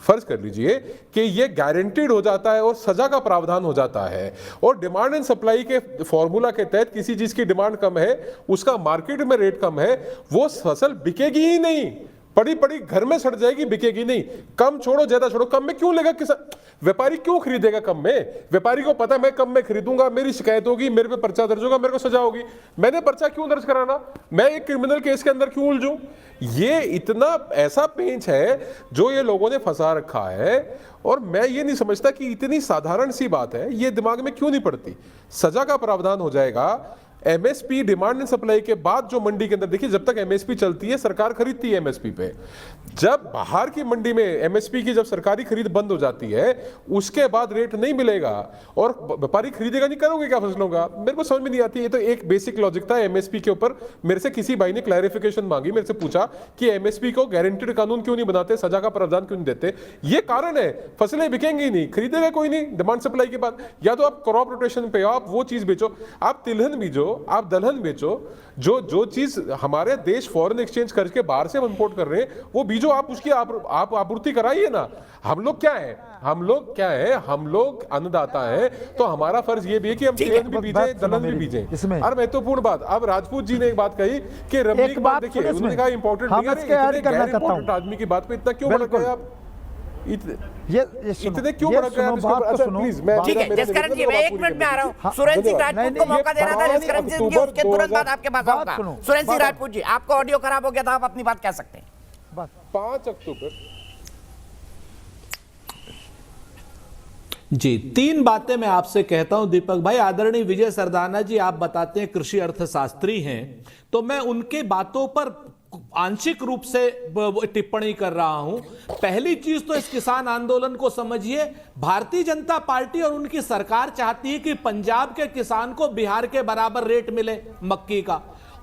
फर्ज कर लीजिए कि ये गारंटीड हो जाता है और सजा का प्रावधान हो जाता है, और डिमांड एंड सप्लाई के फॉर्मूला के तहत किसी चीज की डिमांड कम है, उसका मार्केट में रेट कम है, वो फसल बिकेगी ही नहीं, पड़ी पड़ी घर में सड़ जाएगी, बिकेगी नहीं। कम छोड़ो ज्यादा छोड़ो, कम में क्यों लेगा किसान? व्यापारी क्यों खरीदेगा कम में? व्यापारी को पता मैं कम में खरीदूंगा, मेरी शिकायत होगी, मेरे पे पर्चा दर्ज होगा, मेरे को सजा होगी, मैंने पर्चा क्यों दर्ज कराना? मैं एक क्रिमिनल केस के अंदर क्यों उलझूं? ये इतना ऐसा पेंच है जो ये लोगों ने फंसा रखा है, और मैं ये नहीं समझता कि इतनी साधारण सी बात है, ये दिमाग में क्यों नहीं पड़ती। सजा का प्रावधान हो जाएगा। एमएसपी डिमांड एंड सप्लाई के बाद जो मंडी के अंदर, देखिए जब तक एमएसपी चलती है सरकार खरीदती है एमएसपी पे, जब बाहर की मंडी में एमएसपी की जब सरकारी खरीद बंद हो जाती है उसके बाद रेट नहीं मिलेगा और व्यापारी खरीदेगा नहीं, करोगे क्या फसलों का? मेरे को समझ में नहीं आती। ये तो एक बेसिक लॉजिक था एमएसपी के ऊपर। मेरे से किसी भाई ने क्लैरिफिकेशन मांगी, मेरे से पूछा कि एमएसपी को गारंटीड कानून क्यों नहीं बनाते, सजा का प्रावधान क्यों नहीं देते? ये कारण है, फसलें बिकेंगी नहीं, खरीदेगा कोई नहीं डिमांड सप्लाई के बाद। या तो आप क्रॉप रोटेशन पे आप वो चीज बेचो, आप तिलहन बीजो, आप दलहन बेचो, जो चीज हमारे देश फॉरेन एक्सचेंज करके बाहर से इंपोर्ट कर रहे हैं वो बीजो, आप उसकी आप आपूर्ति कराइए ना। हम लोग क्या है, हम लोग अन्नदाता हैं, तो हमारा फर्ज ये भी है कि हम तिलहन भी बीजे, दलहन भी बीजे। और महत्वपूर्ण बात, अब राजपूत जी ने एक बात कही कि रबी की बात, देखिए उन्होंने कहा इंपॉर्टेंट आदमी की बात पे इतना क्यों भड़क गए आप? इतने क्यों भड़क गए? अच्छा प्लीज, मैं ठीक है जसकरण जी, मैं 1 मिनट में आ रहा हूँ। सुरेंद्र सिंह राजपूत को मौका देना था, जसकरण सिंह जी उसके तुरंत बाद आपके पास आऊंगा। सुरेंद्र सिंह राजपूत जी, आपका ऑडियो खराब हो गया था, आप अपनी बात कह सकते हैं। 5 अक्टूबर जी, 3 बातें मैं आपसे कहता हूं दीपक भाई। आदरणीय विजय सरदाना जी, आप बताते हैं कृषि अर्थशास्त्री हैं, तो मैं उनके बातों पर आंशिक रूप से टिप्पणी कर रहा हूं। पहली चीज तो इस किसान आंदोलन को समझिए, भारतीय जनता पार्टी और उनकी सरकार चाहती है कि पंजाब के किसान को बिहार के बराबर रेट मिले मक्की का,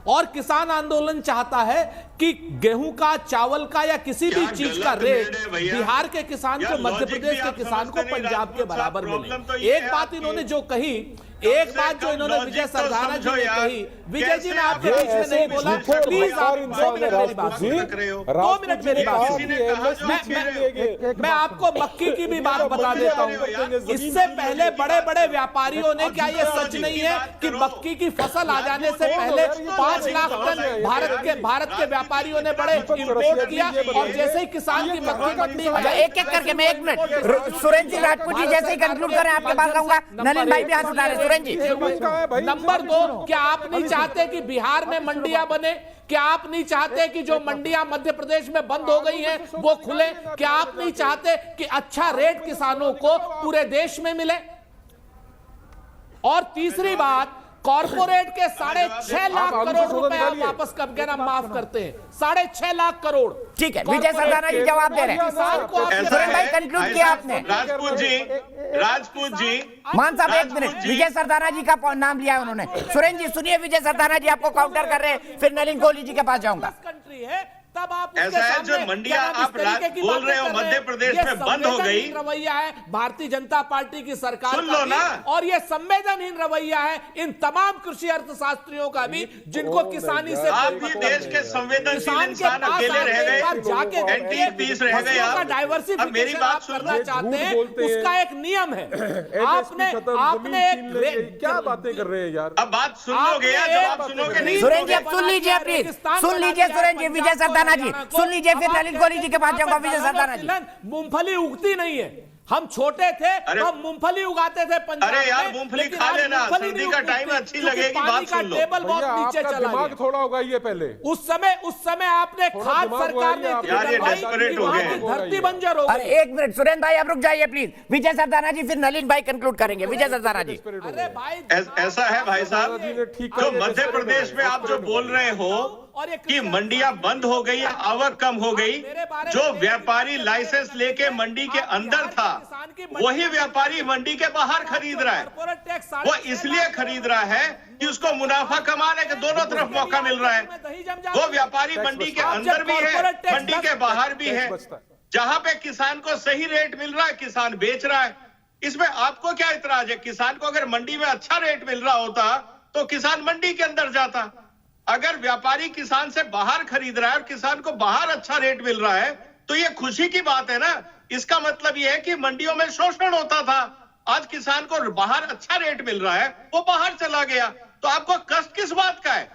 और किसान आंदोलन चाहता है कि गेहूं का, चावल का या किसी भी चीज का रेट बिहार के किसान को, मध्य प्रदेश के किसान को पंजाब के बराबर मिले। एक बात इन्होंने जो कही, एक बात जो इन्होंने विजय सरदाना जी ने कही, विजय जी मैं आपके बीच में नहीं बोला, प्लीज आप 2 मिनट मेरी बात सुनिए, 2 मिनट मेरी बात सुनिए। मैं आपको मक्की की भी बात बता देता हूं। इससे पहले बड़े बड़े व्यापारियों ने, क्या ये सच नहीं है कि मक्की की फसल आ जाने से पहले 5 लाख टन भारत के व्यापारियों ने बड़े इंपोर्ट किया, और जैसे ही किसान की मक्की मंडी में एक एक करके, मैं 1 मिनट, सुरेंद्र सिंह राजपूत जी जैसे ही कंक्लूड करें आपके पास आऊंगा। नलिन भाई भी हाथ उठा रहे। नंबर 2, क्या आप नहीं चाहते कि बिहार में मंडियां बने? क्या आप नहीं चाहते कि जो मंडियां मध्य प्रदेश में बंद हो गई हैं वो खुले? क्या आप नहीं चाहते कि अच्छा रेट किसानों को पूरे देश में मिले? और तीसरी बात, कॉर्पोरेट के 6.5 लाख करोड़ रुपए आप वापस कब कहना माफ करते हैं? 6.5 लाख करोड़। ठीक है, विजय सरदाना जी जवाब दे रहे हैं। भाई कंक्लूड किया आपने। राजपूत जी मान साहब 1 मिनट, विजय सरदाना जी का नाम लिया है उन्होंने। सुरेंद्र जी सुनिए, विजय सरदाना जी आपको काउंटर कर रहे हैं, फिर नलिन कोहली जी के पास जाऊंगा। तब आप ऐसा है जो मंडियां आप बोल रहे हो मध्य प्रदेश में बंद हो गई, रवैया है भारतीय जनता पार्टी की सरकार सुन लो ना, और ये संवेदनहीन रवैया है इन तमाम कृषि अर्थशास्त्रियों का भी, जिनको किसानी से आप भी देश के संवेदनशील इंसान अकेले रह गए, जाके एंटी-पीस रह गए आप। डाइवर्सिफिकेशन मेरी बात करना चाहते हैं, उसका एक नियम है। आपने एक क्या बातें कर रहे हैं यार? अब बात सुन लोगे या जवाब सुनोगे नहीं? सुरेंद्र जी सुन लीजिए, प्लीज सुन लीजिए। सुरेंद्र जी, विजय सरदाना जी सुन लीजिए, फिर नलिन कोहली जी के पास जाऊंगा। विजय सरदाना जी, मूंगफली उगती नहीं है। हम छोटे थे तो हम मूंगफली उगाते थे पंजाब में। अरे यार मूंगफली खा लेना, सर्दी का टाइम अच्छी लगेगी, बात सुन लो। टेबल बहुत नीचे चला गया। थोड़ा होगा ये पहले उस समय आपने खाद सरकार ने धरती बंजर हो गई। 1 मिनट सुरेंद्र भाई, आप रुक जाइए प्लीज। विजय सरदाना जी, फिर नलिन भाई कंक्लूड करेंगे। विजय सरदाना जी। अरे भाई ऐसा है भाई साहब, जो मध्य प्रदेश में आप जो बोल रहे हो कि मंडियां बंद हो गई, आवक कम हो गई, जो व्यापारी लाइसेंस लेके मंडी के अंदर था वही व्यापारी मंडी के बाहर खरीद रहा है। वो इसलिए खरीद रहा है कि उसको मुनाफा कमाने के दोनों तरफ मौका मिल रहा है। वो व्यापारी मंडी के अंदर भी है, मंडी के बाहर भी है। जहां पे किसान को सही रेट मिल रहा है किसान बेच रहा है। इसमें आपको क्या इतराज है? किसान को अगर मंडी में अच्छा रेट मिल रहा होता तो किसान मंडी के अंदर जाता। अगर व्यापारी किसान से बाहर खरीद रहा है और किसान को बाहर अच्छा रेट मिल रहा है तो ये खुशी की बात है ना। इसका मतलब यह है कि मंडियों में शोषण होता था। आज किसान को बाहर अच्छा रेट मिल रहा है, वो बाहर चला गया, तो आपको कष्ट किस बात का है?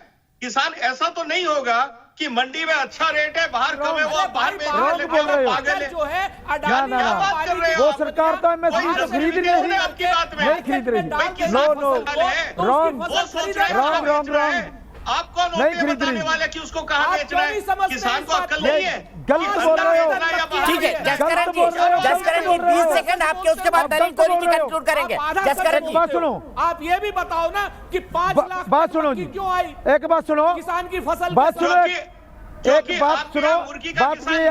किसान ऐसा तो नहीं होगा कि मंडी में अच्छा रेट है, बाहर कम है, वो बाहर बेच रहे पागल है। जो है क्या बात कर रहे हो? वो सरकार तो एमएसपी तो खरीद रही है, आपकी बात में नहीं खरीद रही। रॉन्ग आपको नहीं खरीद रही वाले कि उसको कहाँ बेचना है? किसान को अक्ल नहीं है, गलत बोल रहे हो। ठीक है जसकरण जी 20 सेकंड आपके, उसके बाद नरेंद्र कोहली जी कंक्लूड करेंगे। जसकरण जी बात सुनो, आप ये भी बताओ ना कि 5 लाख बात सुनो जी, क्यों आई? एक बात सुनो, किसान की फसल बात सुनो, एक बात सुनो, बात ये है,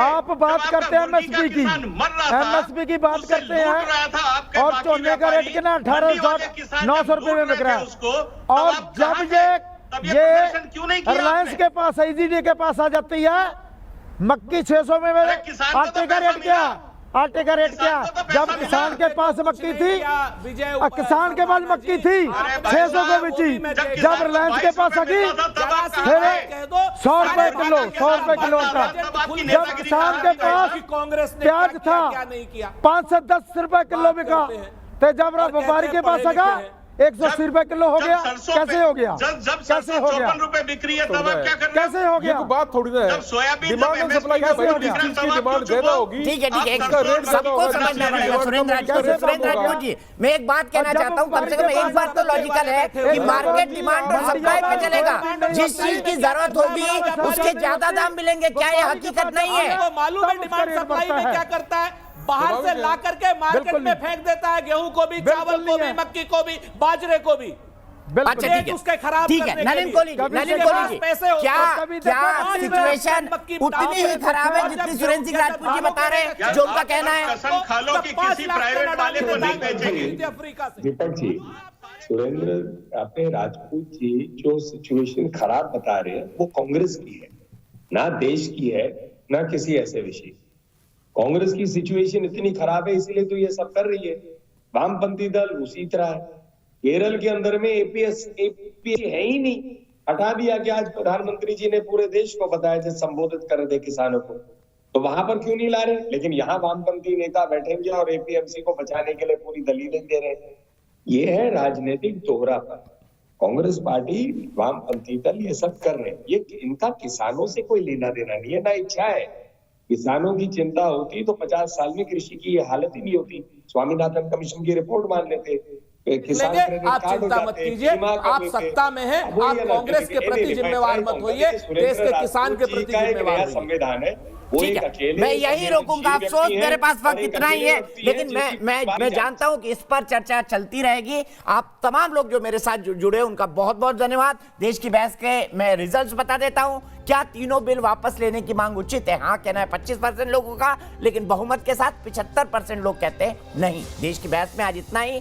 आप बात करते हैं एमएसपी की, एमएसपी की बात करते हैं और चोने का रेट कितना 18,900 रुपए में बिक रहा है। और जब ये रिलायंस के पास IGD के पास आ जाती है, मक्की 600 में मिले, आटे का रेट क्या? आटे का रेट क्या? जब किसान के पास मक्की थी, किसान के पास मक्की थी 600 को बेची, जब रिलायंस के पास आ गई फिर 100 रुपए किलो, 100 रुपए किलो का। जब किसान के पास प्याज था 5 से 10 रुपए किलो बिका, तो जब व्यापारी के पास आगा 180 रुपए किलो हो गया। कैसे हो गया? कैसे हो गया? 54 रुपए बिक्री है, तब आप क्या कर रहे हो? कैसे हो गया? बात थोड़ी ना है, सोयाबीन डिमांड एंड सप्लाई का भाई, जिस चीज की डिमांड ज्यादा होगी ठीक है सबको समझना पड़ेगा। सुरेंद्र राजपूत जी, मैं एक बात कहना चाहता हूँ, कम से कम एक बात तो लॉजिकल है कि मार्केट डिमांड और सप्लाई पे चलेगा। जिस चीज की जरूरत होगी उसके ज्यादा दाम मिलेंगे, क्या ये हकीकत नहीं है? आपको मालूम है डिमांड सप्लाई में क्या करता है? बाहर से ला करके मार्केट में फेंक देता है, गेहूं को भी, चावल को भी, मक्की को भी, बाजरे को भी। अच्छा ठीक है, उसके खराब ठीक है। नरेंद्र कोहली जी, क्या सिचुएशन उतनी ही खराब है जितनी सुरेंद्र सिंह राजपूत जी बता रहे हैं, जो उनका कहना है? कसम खा लो कि किसी प्राइवेट वाले को नहीं बेचेंगे। अफ्रीका से दीपक जी, सुरेंद्र अपने राजपूत जी जो सिचुएशन खराब बता रहे हैं वो कांग्रेस की है, ना देश की है, ना किसी ऐसे विषय। कांग्रेस की सिचुएशन इतनी खराब है इसलिए तो ये सब कर रही है। वामपंथी दल उसी तरह है। केरल के अंदर में एपीएस है ही नहीं, हटा दिया गया। आज प्रधानमंत्री जी ने पूरे देश को बताया जब संबोधित कर रहे थे किसानों को, तो वहां पर क्यों नहीं ला रहे? लेकिन यहाँ वामपंथी नेता बैठेंगे और एपीएमसी को बचाने के लिए पूरी दलीलें दे रहे हैं। ये है राजनीतिक दोहरापन। कांग्रेस पार्टी, वामपंथी दल ये सब कर रहे हैं, ये इनका किसानों से कोई लेना देना नहीं है, ना इच्छा है। किसानों की चिंता होती तो 50 साल में कृषि की ये हालत ही नहीं होती। स्वामीनाथन कमीशन की रिपोर्ट मान लेते, किसान आप चिंता मत कीजिए, आप सत्ता में हैं, आप कांग्रेस के प्रति जिम्मेवार मत होइए, देश के किसान के प्रति जिम्मेवार होइए। संविधान है, ठीक है, मैं यही रोकूंगा। अफसोस मेरे पास वक्त इतना ही है, लेकिन मैं जानता हूं कि इस पर चर्चा चलती रहेगी। आप तमाम लोग जो मेरे साथ जुड़े उनका बहुत बहुत धन्यवाद। देश की बहस के मैं रिजल्ट्स बता देता हूं। क्या तीनों बिल वापस लेने की मांग उचित है? हाँ कहना है 25% लोगों का, लेकिन बहुमत के साथ 75% लोग कहते हैं नहीं। देश की बहस में आज इतना ही।